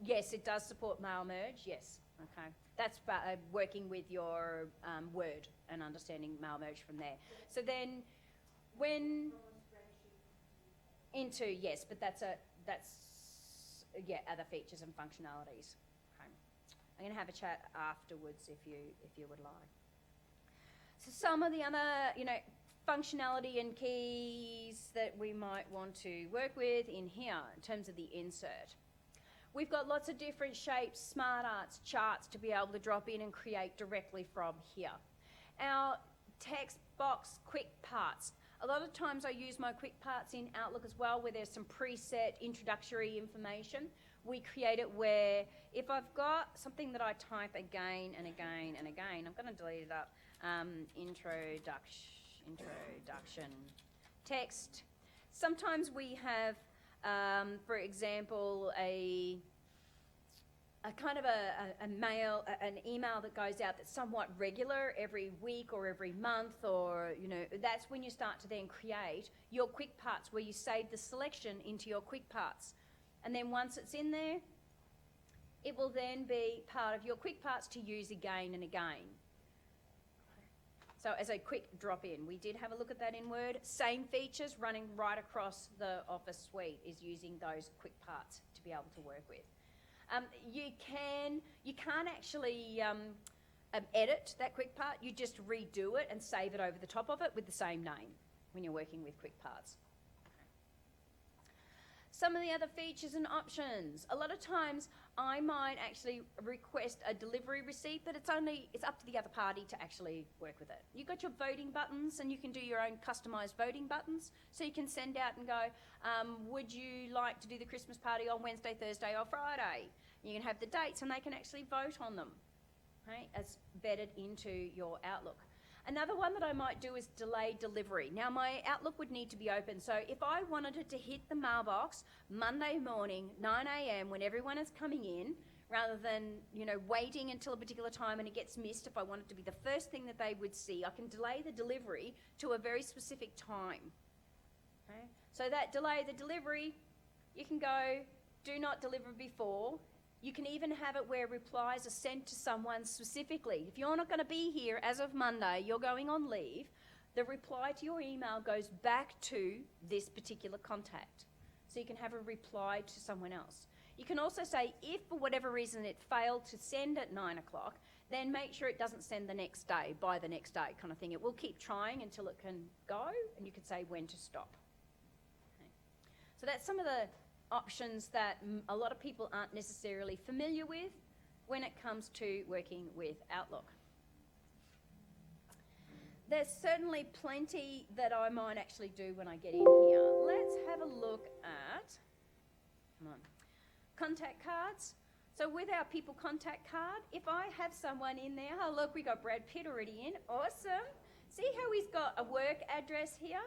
Yes, it does support mail merge, yes. Okay. That's working with your Word and understanding mail merge from there. So then when into, yes, but that's other features and functionalities. Okay. I'm going to have a chat afterwards if you would like. So some of the other, functionality and keys that we might want to work with in here in terms of the insert. We've got lots of different shapes, smart arts, charts to be able to drop in and create directly from here. Our text box quick parts. A lot of times I use my quick parts in Outlook as well, where there's some preset introductory information. We create it where if I've got something that I type again and again and again, I'm going to delete it up, introduction text. Sometimes we have for example, a kind of an email that goes out that's somewhat regular every week or every month, or, that's when you start to then create your quick parts, where you save the selection into your quick parts. And then once it's in there, it will then be part of your quick parts to use again and again. So as a quick drop in, we did have a look at that in Word. Same features running right across the Office suite is using those quick parts to be able to work with. You can't actually edit that quick part. You just redo it and save it over the top of it with the same name when you're working with quick parts. Some of the other features and options. A lot of times I might actually request a delivery receipt, but it's up to the other party to actually work with it. You've got your voting buttons, and you can do your own customised voting buttons. So you can send out and go, would you like to do the Christmas party on Wednesday, Thursday or Friday? You can have the dates, and they can actually vote on them, right, as bedded into your Outlook. Another one that I might do is delay delivery. Now, my Outlook would need to be open. So if I wanted it to hit the mailbox Monday morning, 9 a.m, when everyone is coming in, rather than, waiting until a particular time and it gets missed, if I want it to be the first thing that they would see, I can delay the delivery to a very specific time. Okay? So that delay the delivery, you can go, do not deliver before. You can even have it where replies are sent to someone specifically. If you're not going to be here as of Monday, you're going on leave, the reply to your email goes back to this particular contact. So you can have a reply to someone else. You can also say, if for whatever reason it failed to send at 9 o'clock, then make sure it doesn't send the next day, by the next day kind of thing. It will keep trying until it can go, and you can say when to stop. Okay. So that's some of the options that a lot of people aren't necessarily familiar with when it comes to working with Outlook. There's certainly plenty that I might actually do when I get in here. Let's have a look at, contact cards. So with our people contact card, if I have someone in there, oh look, we got Brad Pitt already in, awesome. See how he's got a work address here?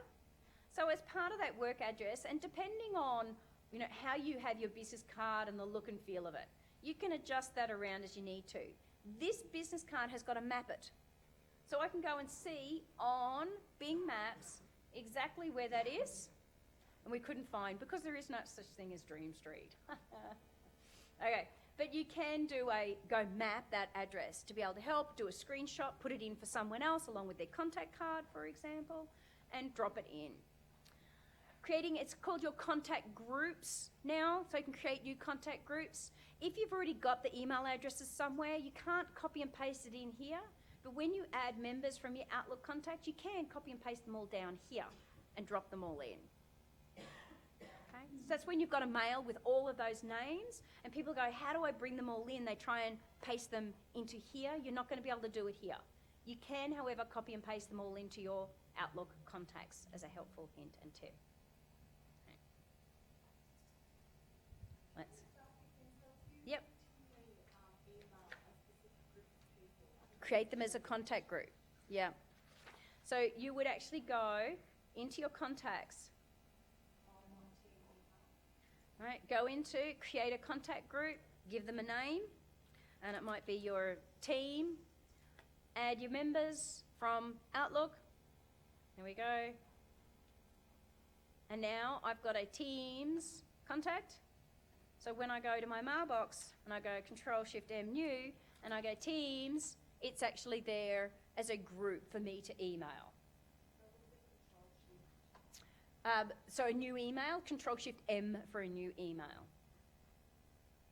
So as part of that work address, and depending on how you have your business card and the look and feel of it, you can adjust that around as you need to. This business card has got to map it. So I can go and see on Bing Maps exactly where that is. And we couldn't find, because there is no such thing as Dream Street. Okay, but you can go map that address to be able to help, do a screenshot, put it in for someone else along with their contact card, for example, and drop it in. It's called your contact groups now, so you can create new contact groups. If you've already got the email addresses somewhere, you can't copy and paste it in here, but when you add members from your Outlook contact, you can copy and paste them all down here and drop them all in. Okay? So that's when you've got a mail with all of those names, and people go, how do I bring them all in? They try and paste them into here. You're not going to be able to do it here. You can, however, copy and paste them all into your Outlook contacts as a helpful hint and tip. Yep. Create them as a contact group. Yeah. So you would actually go into your contacts. Right. Go into create a contact group, give them a name, and it might be your team. Add your members from Outlook. There we go. And now I've got a Teams contact. So when I go to my mailbox and I go Control-Shift-M New and I go Teams, it's actually there as a group for me to email. So a new email, Control-Shift-M for a new email.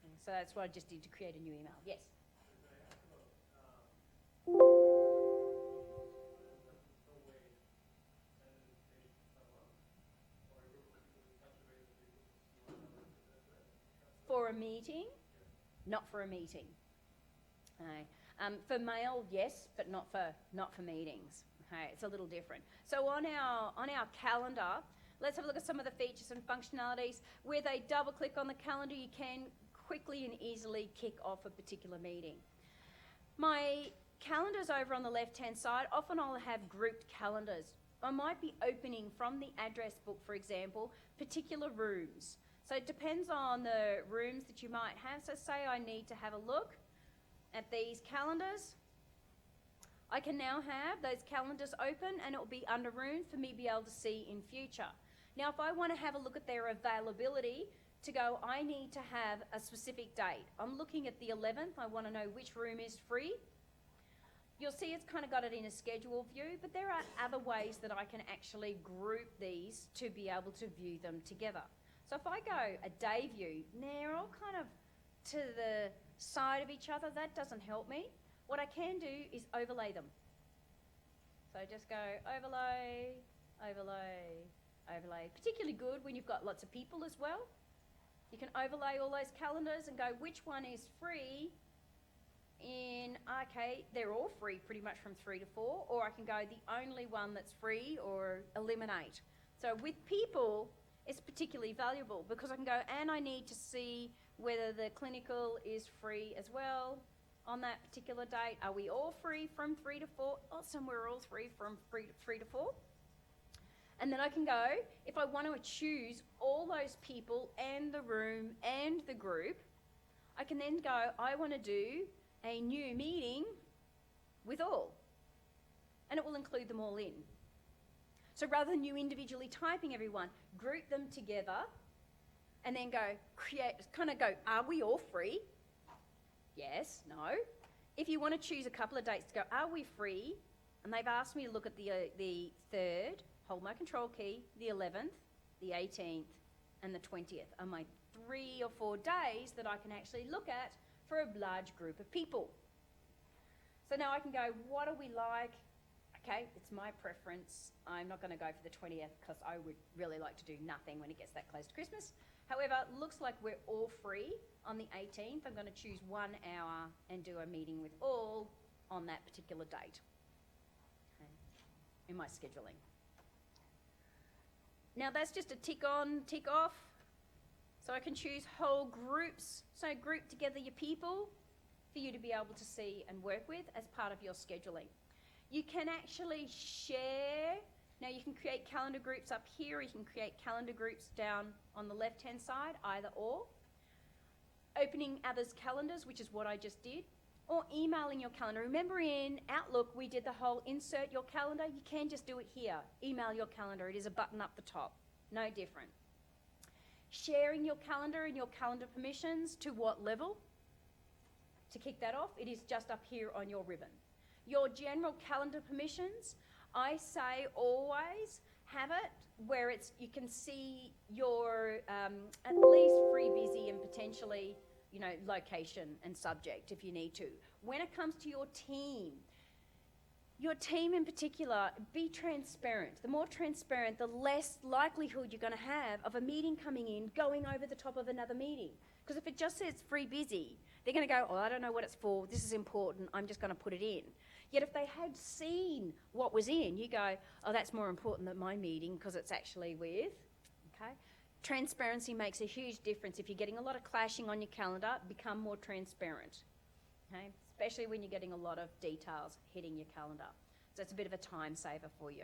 Okay, so that's what I just did to create a new email. Yes? For a meeting? Not for a meeting. For mail, yes, but not for meetings. Okay, it's a little different. So on our calendar, let's have a look at some of the features and functionalities. Where they double click on the calendar, you can quickly and easily kick off a particular meeting. My calendar's over on the left-hand side. Often I'll have grouped calendars. I might be opening from the address book, for example, particular rooms. So it depends on the rooms that you might have. So say I need to have a look at these calendars. I can now have those calendars open and it will be under rooms for me to be able to see in future. Now if I want to have a look at their availability to go, I need to have a specific date. I'm looking at the 11th. I want to know which room is free. You'll see it's kind of got it in a schedule view, but there are other ways that I can actually group these to be able to view them together. So if I go a day view, they're all kind of to the side of each other. That doesn't help me. What I can do is overlay them. So just go overlay, overlay, overlay. Particularly good when you've got lots of people as well. You can overlay all those calendars and go, which one is free okay, they're all free pretty much from 3 to 4, or I can go the only one that's free or eliminate. So with people, it's particularly valuable because I can go, and I need to see whether the clinical is free as well on that particular date. Are we all free from 3 to 4? Awesome, we're all free from 3 to 4. And then I can go, if I want to choose all those people and the room and the group, I can then go, I want to do a new meeting with all. And it will include them all in. So rather than you individually typing everyone, group them together and then go, are we all free? Yes, no. If you want to choose a couple of dates to go, are we free? And they've asked me to look at the 3rd, hold my control key, the 11th, the 18th, and the 20th are my 3 or 4 days that I can actually look at for a large group of people. So now I can go, what do we like? Okay, it's my preference. I'm not going to go for the 20th because I would really like to do nothing when it gets that close to Christmas. However, it looks like we're all free on the 18th. I'm going to choose 1 hour and do a meeting with all on that particular date, okay, in my scheduling. Now that's just a tick on, tick off. So I can choose whole groups. So group together your people for you to be able to see and work with as part of your scheduling. You can actually share. Now you can create calendar groups up here, or you can create calendar groups down on the left-hand side, either or. Opening others' calendars, which is what I just did, or emailing your calendar. Remember in Outlook, we did the whole insert your calendar. You can just do it here. Email your calendar. It is a button up the top. No different. Sharing your calendar and your calendar permissions to what level? To kick that off, it is just up here on your ribbon. Your general calendar permissions, I say always have it where you can see your at least free, busy, and potentially, location and subject if you need to. When it comes to your team in particular, be transparent. The more transparent, the less likelihood you're going to have of a meeting coming in, going over the top of another meeting. Because if it just says free, busy, they're going to go, I don't know what it's for, this is important, I'm just going to put it in. Yet if they had seen what was in, you go, that's more important than my meeting because it's actually with, okay? Transparency makes a huge difference. If you're getting a lot of clashing on your calendar, become more transparent, okay? Especially when you're getting a lot of details hitting your calendar. So it's a bit of a time saver for you.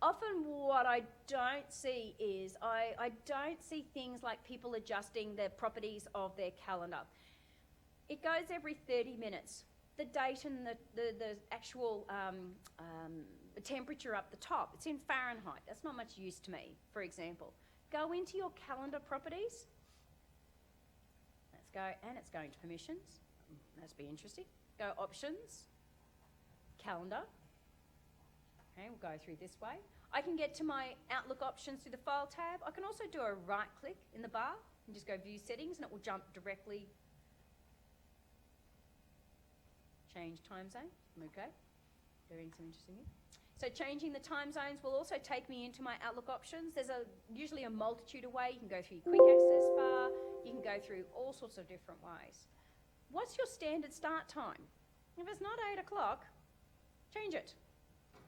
Often what I don't see is, I don't see things like people adjusting the properties of their calendar. It goes every 30 minutes. The date and the actual temperature up the top, it's in Fahrenheit. That's not much use to me, for example. Go into your calendar properties. Let's go, and it's going to permissions. That's be interesting. Go options, calendar. Okay, we'll go through this way. I can get to my Outlook options through the File tab. I can also do a right click in the bar and just go View Settings, and it will jump directly. Change time zone. Okay, doing some interesting here. So changing the time zones will also take me into my Outlook options. There's usually a multitude of ways. You can go through your quick access bar. You can go through all sorts of different ways. What's your standard start time? If it's not 8 o'clock, change it.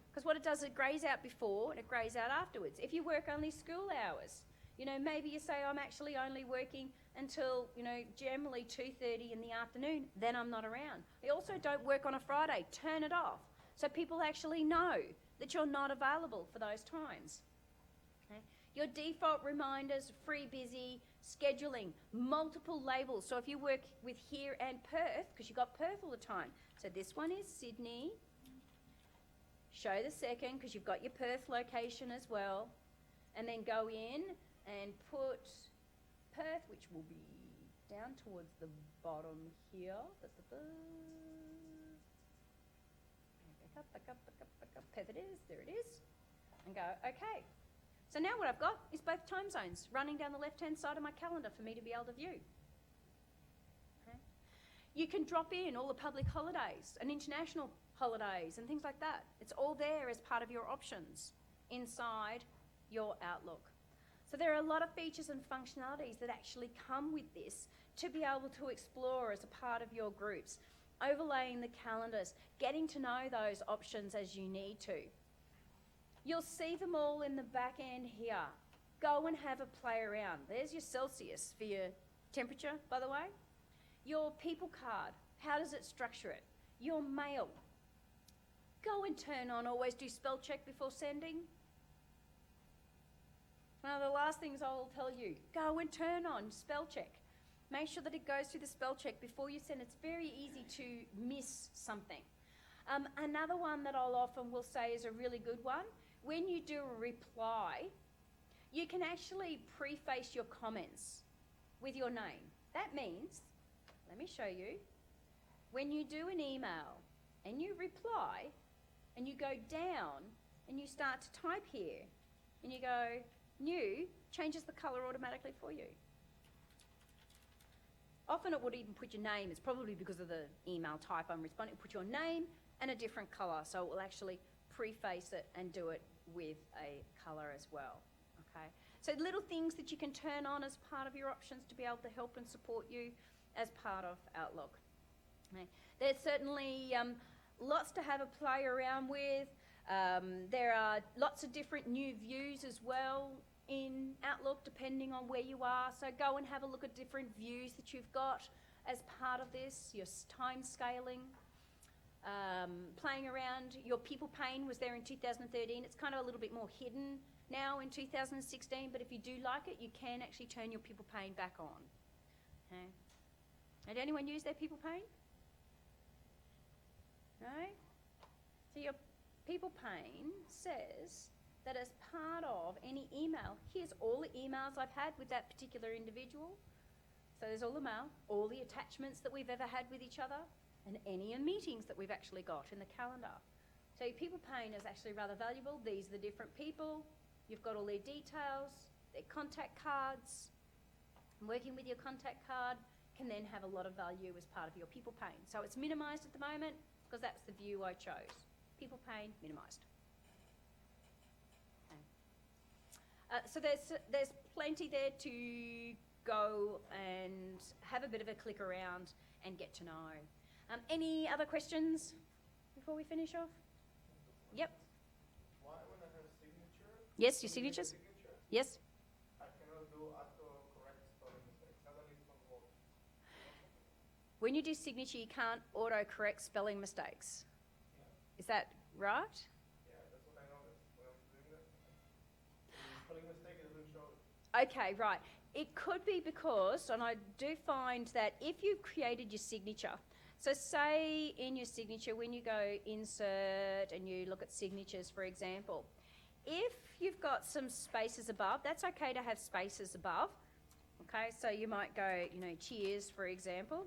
Because what it does, it grays out before and it grays out afterwards. If you work only school hours, maybe you say I'm actually only working until, generally 2:30 in the afternoon, then I'm not around. I also don't work on a Friday. Turn it off so people actually know that you're not available for those times. Okay? Your default reminders, free, busy, scheduling, multiple labels. So if you work with here and Perth, because you've got Perth all the time. So this one is Sydney. Show the second, because you've got your Perth location as well. And then go in and put Perth, which will be down towards the bottom here. Back up. Perth it is. There it is. And go, okay. So now what I've got is both time zones running down the left-hand side of my calendar for me to be able to view. Okay. You can drop in all the public holidays and international holidays and things like that. It's all there as part of your options inside your Outlook. So there are a lot of features and functionalities that actually come with this to be able to explore as a part of your groups, overlaying the calendars, getting to know those options as you need to. You'll see them all in the back end here. Go and have a play around. There's your Celsius for your temperature, by the way. Your people card, how does it structure it? Your mail. Go and turn on, always do spell check before sending. One of the last things I'll tell you, go and turn on spell check. Make sure that it goes through the spell check before you send. It's very easy to miss something. Another one that I'll often will say is a really good one. When you do a reply, you can actually preface your comments with your name. That means, let me show you, when you do an email and you reply and you go down and you start to type here and you go new, changes the colour automatically for you. Often it would even put your name. It's probably because of the email type I'm responding. Put your name and a different colour, so it will actually preface it and do it with a colour as well. Okay. So little things that you can turn on as part of your options to be able to help and support you as part of Outlook. Okay. There's certainly lots to have a play around with. There are lots of different new views as well in Outlook depending on where you are. So go and have a look at different views that you've got as part of this, your time scaling. Playing around, your people pane was there in 2013. It's kind of a little bit more hidden now in 2016, but if you do like it, you can actually turn your people pane back on. Okay. Did anyone use their people pane? No? So your people pane says that as part of any email, here's all the emails I've had with that particular individual. So there's all the mail, all the attachments that we've ever had with each other, and any meetings that we've actually got in the calendar. So your people pane is actually rather valuable. These are the different people. You've got all their details, their contact cards. Working with your contact card can then have a lot of value as part of your people pane. So it's minimised at the moment because that's the view I chose. People pane, minimised. Okay. So there's plenty there to go and have a bit of a click around and get to know. Any other questions before we finish off? Yep. Why when I have signature? Yes, your signatures? Yes. I cannot do auto-correct spelling mistakes. Suddenly it's not working. When you do signature, you can't auto-correct spelling mistakes. Yeah. Is that right? Yeah, that's what I noticed when I was doing that. The spelling mistake it doesn't show it. Okay, right. It could be because, and I do find that if you've created your signature, so say in your signature, when you go insert and you look at signatures, for example, if you've got some spaces above, that's okay to have spaces above. Okay, so you might go, cheers, for example.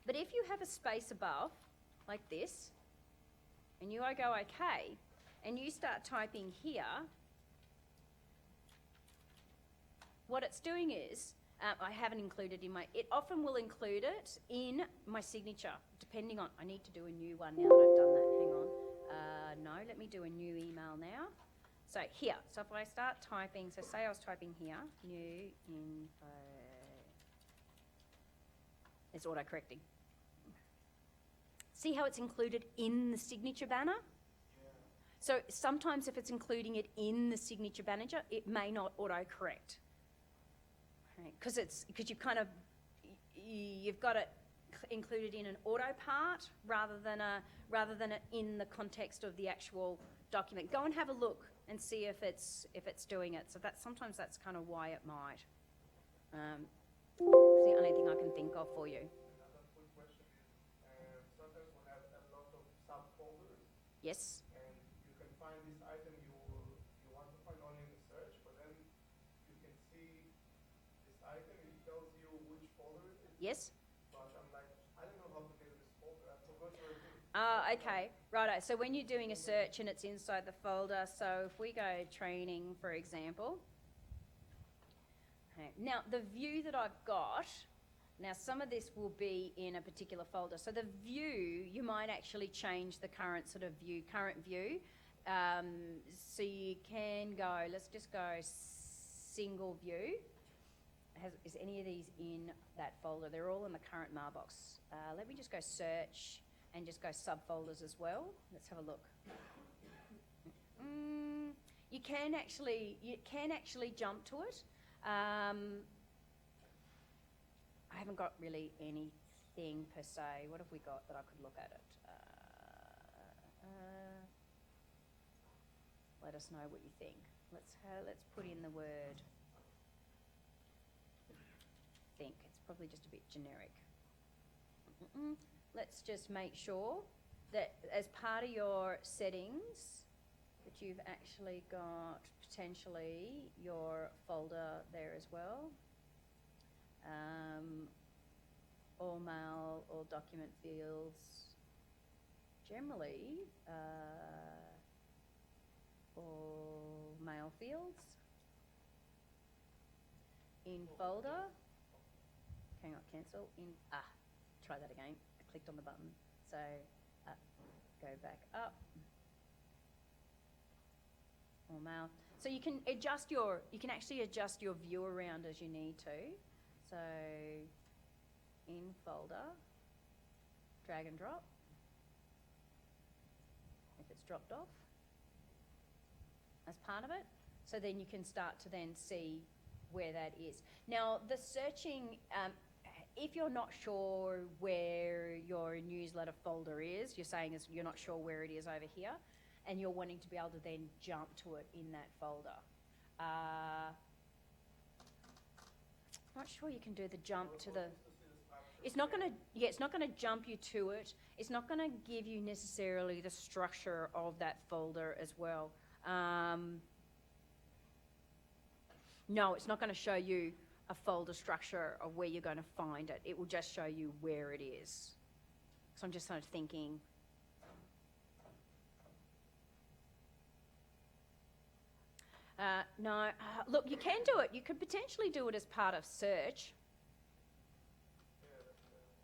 But if you have a space above, like this, and you go okay, and you start typing here, what it's doing is, I haven't included it often will include it in my signature, depending on, I need to do a new one now that I've done that, hang on. No, let me do a new email now. So here, so if I start typing, so say I was typing here, new info, it's auto-correcting. See how it's included in the signature banner? Yeah. So sometimes if it's including it in the signature banner, it may not auto-correct. Because you've got it included in an auto part rather than it in the context of the actual document. Go and have a look and see if it's doing it. So sometimes that's kind of why it might. It's the only thing I can think of for you. Another quick question is, sometimes we have a lot of subfolders. Yes. And you can find this item you want to find only in the search, but then you can see this item, it tells you which folder it is. Yes. But I'm like, I don't know how to get to this folder. I forgot where it is. Okay, righto. So when you're doing a search and it's inside the folder, so if we go training, for example. Okay. Now, the view that I've got, now some of this will be in a particular folder. So the view, you might actually change the current sort of view, current view. So you can go, let's just go single view. Is any of these in that folder? They're all in the current mailbox. Let me just go search and just go subfolders as well. Let's have a look. You can actually jump to it. I haven't got really anything per se. What have we got that I could look at it? Let us know what you think. Let's put in the word think. It's probably just a bit generic. Let's just make sure that as part of your settings that you've actually got potentially your folder there as well. All mail, all document fields, generally all mail fields in folder. Hang on, cancel in, try that again. I clicked on the button. So go back up. All mail. So you can actually adjust your view around as you need to. So in folder, drag and drop. If it's dropped off as part of it. So then you can start to then see where that is. Now the searching, if you're not sure where your newsletter folder is, you're saying you're not sure where it is over here, and you're wanting to be able to then jump to it in that folder. Not sure you can do the jump to the. It's not going to jump you to it. It's not going to give you necessarily the structure of that folder as well. No, it's not going to show you a folder structure of where you're going to find it. It will just show you where it is. So I'm just sort of thinking. No, look, you can do it. You could potentially do it as part of search.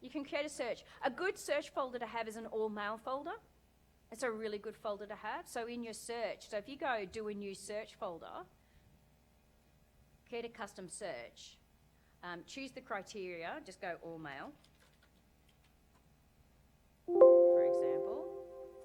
You can create a search. A good search folder to have is an all mail folder. It's a really good folder to have. So in your search, so if you go do a new search folder, create a custom search, choose the criteria, just go all mail, for example.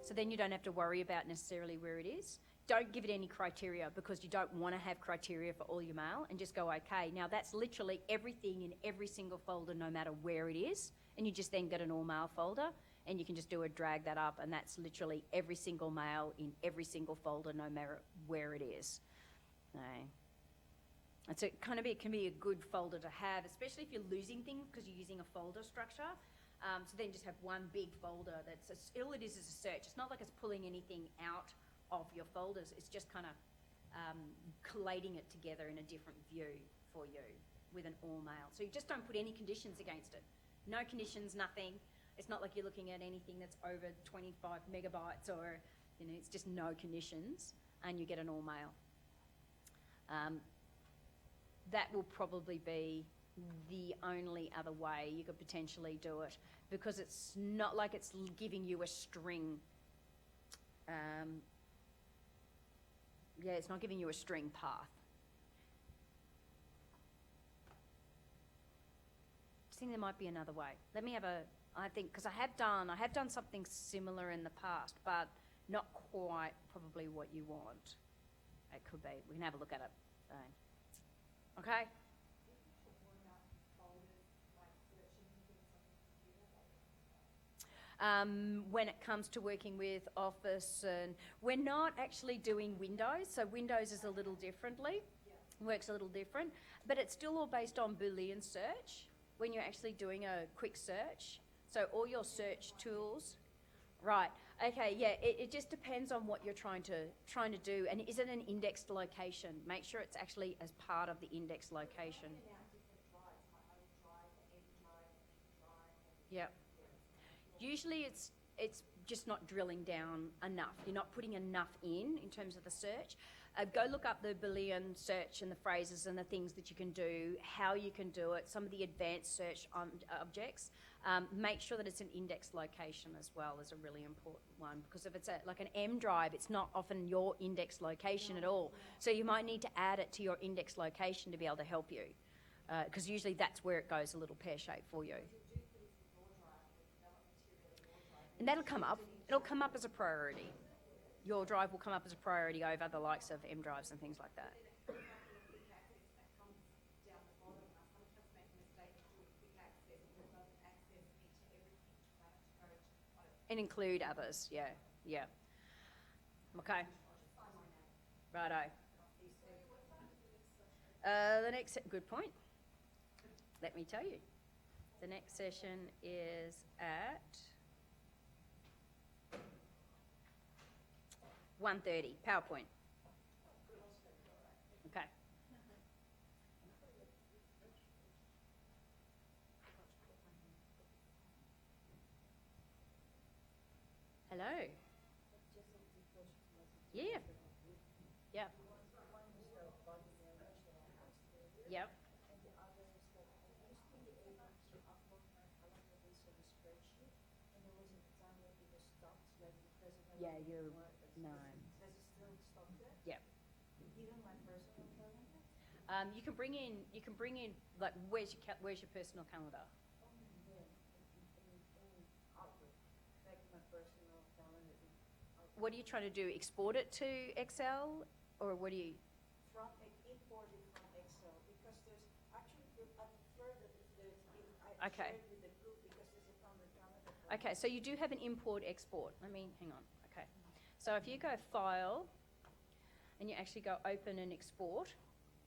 So then you don't have to worry about necessarily where it is. Don't give it any criteria because you don't want to have criteria for all your mail, and just go okay. Now that's literally everything in every single folder no matter where it is, and you just then get an all mail folder and you can just drag that up, and that's literally every single mail in every single folder no matter where it is. Okay. It can be a good folder to have, especially if you're losing things because you're using a folder structure. So then just have one big folder all it is a search. It's not like it's pulling anything out of your folders. It's just kind of collating it together in a different view for you with an all mail. So you just don't put any conditions against it. No conditions, nothing. It's not like you're looking at anything that's over 25 megabytes or, it's just no conditions, and you get an all mail. That will probably be the only other way you could potentially do it, because it's not like it's giving you a string. It's not giving you a string path. I think there might be another way. Let me have because I have done something similar in the past, but not quite probably what you want. It could be. We can have a look at it. Okay. When it comes to working with Office, and we're not actually doing Windows, so Windows is a little differently, works a little different, but it's still all based on Boolean search when you're actually doing a quick search. So all your search tools, right? Okay, yeah. It just depends on what you're trying to do, and is it an indexed location? Make sure it's actually as part of the indexed location. Yeah. Usually it's just not drilling down enough. You're not putting enough in terms of the search. Go look up the Boolean search and the phrases and the things that you can do, how you can do it, some of the advanced search objects. Make sure that it's an index location as well is a really important one, because if it's like an M drive, it's not often your index location at all. So you might need to add it to your index location to be able to help you, because usually that's where it goes a little pear-shaped for you. And that'll come up. It'll come up as a priority. Your drive will come up as a priority over the likes of M drives and things like that. And include others, yeah. Okay. Righto. The next, good point. Let me tell you. The next session is at 1:30, PowerPoint. Okay. Hello. Yeah. Yep. Yep. Yeah, you're no. Yep. You can bring in like where's your personal calendar? What are you trying to do? Export it to Excel, or what do you? Import it from Excel, because there's actually, I prefer that I Okay. share it with the group, because there's a from the calendar. Okay, so you do have an import export. Hang on. Okay. So if you go File, and you actually go Open and Export,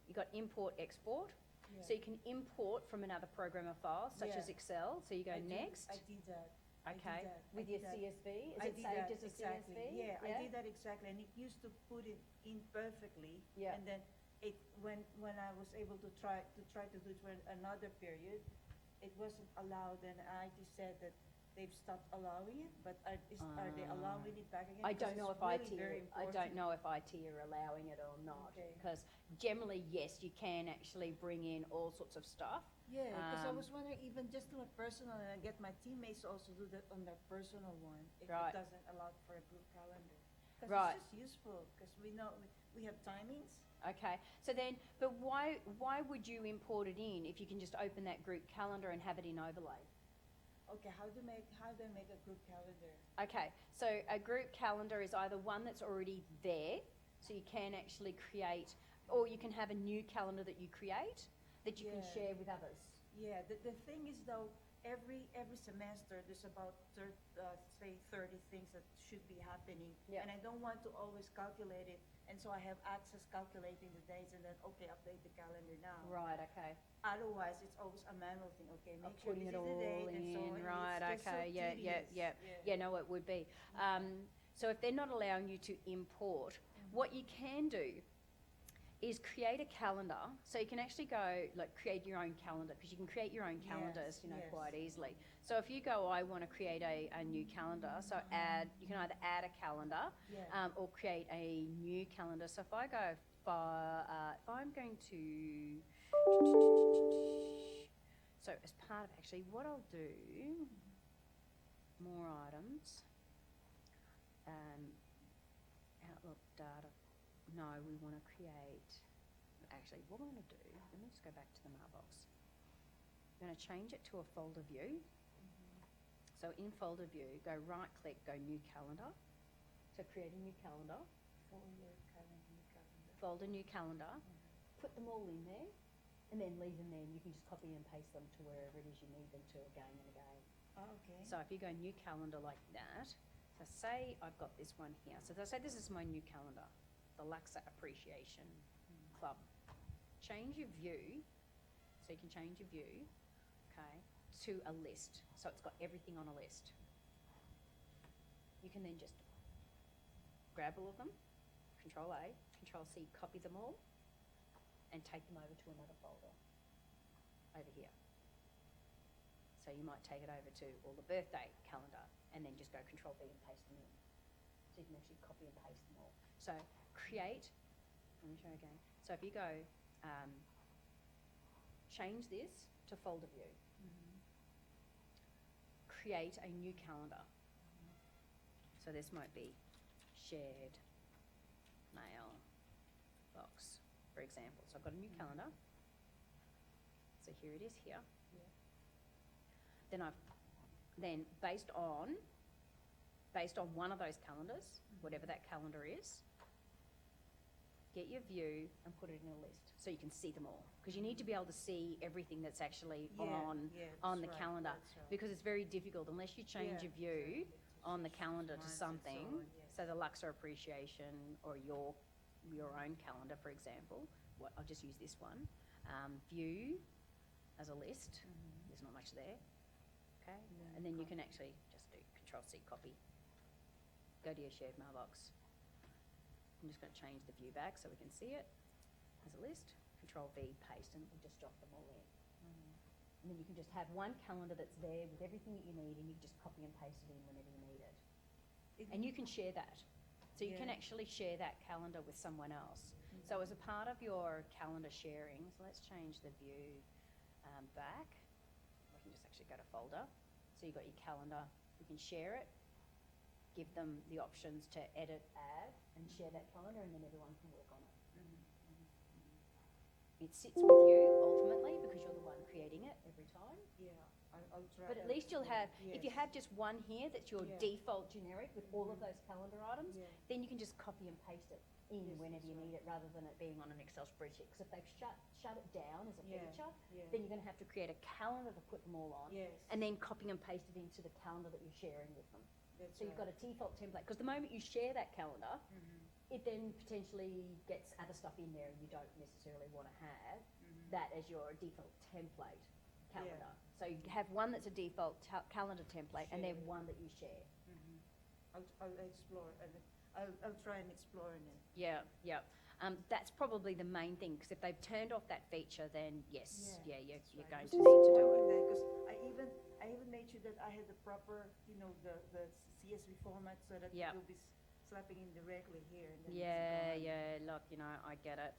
you got Import Export. Yeah. So you can import from another program or file, such Yeah. as Excel. So you go Next. I did that. Okay. With your CSV? Is I it did saved that as a exactly. CSV? Yeah, I did that exactly, and it used to put it in perfectly. Yeah. And then when I was able to try to do it for another period, it wasn't allowed, and I just said that they've stopped allowing it, but are they allowing it back again? I don't know if IT. Very I don't know if IT are allowing it or not, Okay. because generally, yes, you can actually bring in all sorts of stuff. Yeah, because I Um, was wondering, even just do a personal, and I get my teammates to also do that on their personal one, if Right. it doesn't allow for a group calendar. Because Right. it's just useful, because we know we have timings. Okay, so then, but why would you import it in if you can just open that group calendar and have it in overlay? Okay, how do I make a group calendar? Okay, so a group calendar is either one that's already there, so you can actually create, or you can have a new calendar that you create that you can Yeah. share with others. Yeah, the thing is though, every semester there's about say 30 things that should be happening, Yeah. and I don't want to always calculate it, and so I have access calculating the dates, and then okay, update the calendar now. Right, okay. Otherwise, it's always a manual thing. Okay, Of make sure putting this it is the all date and so on. in, and right, it's just so okay, yeah, tedious. yeah. No, it would be. So if they're not allowing you to import, what you can do is create a calendar. So you can actually go, like, create your own calendar, because you can create your own calendars, Yes. quite easily. So if you go, I want to create a new calendar, so you can either add a calendar Yeah. or create a new calendar. So if I go, if I'm going to, so as part of actually what I'll do, more items, Outlook data. No, we want to create, actually what we're going to do, let me just go back to the mailbox. I'm going to change it to a folder view. So in folder view, go right click, go new calendar. So create a new calendar, folder new calendar, put them all in there, and then leave them there, and you can just copy and paste them to wherever it is you need them to again and again. Oh, okay. So if you go new calendar like that, so say I've got this one here. So say this is my new calendar, the Laksa Appreciation Club. Change your view, so you can change your view, okay, to a list. So it's got everything on a list. You can then just grab all of them, Control A, Control C, copy them all, and take them over to another folder over here. So you might take it over to all the birthday calendar, and then just go Control V and paste them in. So you can actually copy and paste them all. So create, let me show you again. So if you go, change this to folder view. create a new calendar. So this might be shared mailbox, for example. So I've got a new calendar. So here it is here. Yeah. Then based on one of those calendars, whatever that calendar is, get your view and put it in a list so you can see them all. Because you need to be able to see everything that's actually on the that's calendar. right, that's right. Because it's very difficult unless you change your view on the calendar to Months and so something. on, yes. So the Luxor Appreciation or your own calendar, for example. I'll just use this one. View as a list. There's not much there. Okay. And then you can actually just do Control-C, copy. Go to your shared mailbox. I'm just going to change the view back so we can see it as a list. Control-V, paste, and we'll just drop them all in. And then you can just have one calendar that's there with everything that you need, and you just copy and paste it in whenever you need it. And you can share that. So you can actually share that calendar with someone else. So as a part of your calendar sharing, so let's change the view back. I can just actually go to folder. So you've got your calendar. You can share it. Give them the options to edit, add, and share that calendar, and then everyone can work on it. It sits with you ultimately because you're the one creating it every time. Yeah, I'll try. But at least you'll have, if you yes. have just one here that's your default generic with all of those calendar items, then you can just copy and paste it in Yes, whenever that's you need right. it rather than it being on an Excel spreadsheet. Because if they've shut it down as a feature, yeah. then you're going to have to create a calendar to put them all on, Yes. and then copy and paste it into the calendar that you're sharing with them. That's So you've got a default template. Because the moment you share that calendar, it then potentially gets other stuff in there and you don't necessarily want to have that as your default template calendar. So you have one that's a default calendar template and then Share. one that you share. I'll explore and I'll try and explore in it. Yeah. That's probably the main thing, because if they've turned off that feature, then yes, you're going to need to do it. Because I even made sure that I had the proper, the CSV format so that it will be slapping in directly here. And then it's gone. Look, I get it,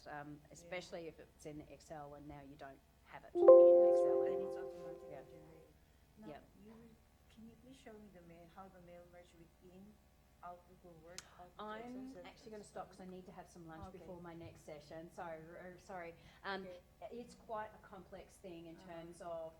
especially if it's in Excel and now you don't have it in Excel And anymore. it's automatically Yeah. generated. Now, Yep. can you please show me how the mail merge within Outlook will work? I'm actually going to stop because I need to have some lunch Okay. before my next session. So, sorry. It's quite a complex thing in terms of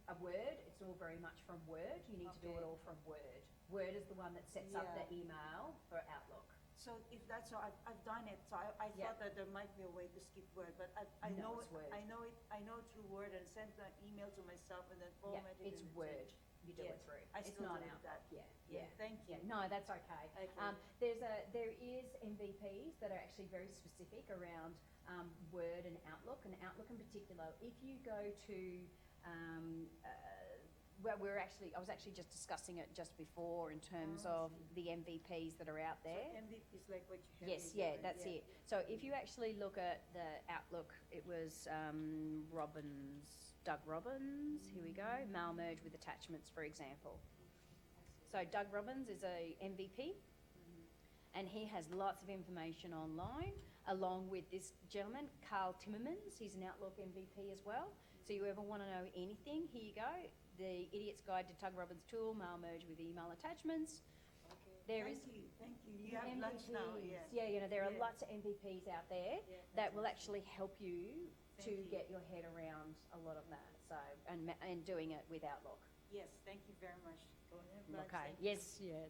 a Word. It's all very much from Word. You need to do it all from Word. Word is the one that sets up the email for Outlook. So if that's so, I've done it. So I thought that there might be a way to skip Word, but I No, know it's Word. I know through Word and send the email to myself and then format it. It's and Word. send- You do it Yes, through. I It's still not do Outlook. that. Yeah. Thank you. Yeah, no, that's okay. Okay. There is MVPs that are actually very specific around Word and Outlook, and Outlook in particular. If you go to, I was actually just discussing it just before in terms of the MVPs that are out there. So MVP is like what you have. Yes, that's it. So if you actually look at the Outlook, it was Doug Robbins, here we go, mail merge with attachments, for example. So Doug Robbins is a MVP, and he has lots of information online, along with this gentleman, Carl Timmermans. He's an Outlook MVP as well. So you ever want to know anything, here you go. The Idiot's Guide to Doug Robbins' Tool, mail merge with email attachments. Okay. Thank you. You have lunch now, MVPs. yeah. There are lots of MVPs out there that will actually help you to Thank you. get your head around a lot of that. So, and doing it with Outlook. Yes, thank you very much. Go ahead, lunch. Okay. Thank you. Yes. Yeah.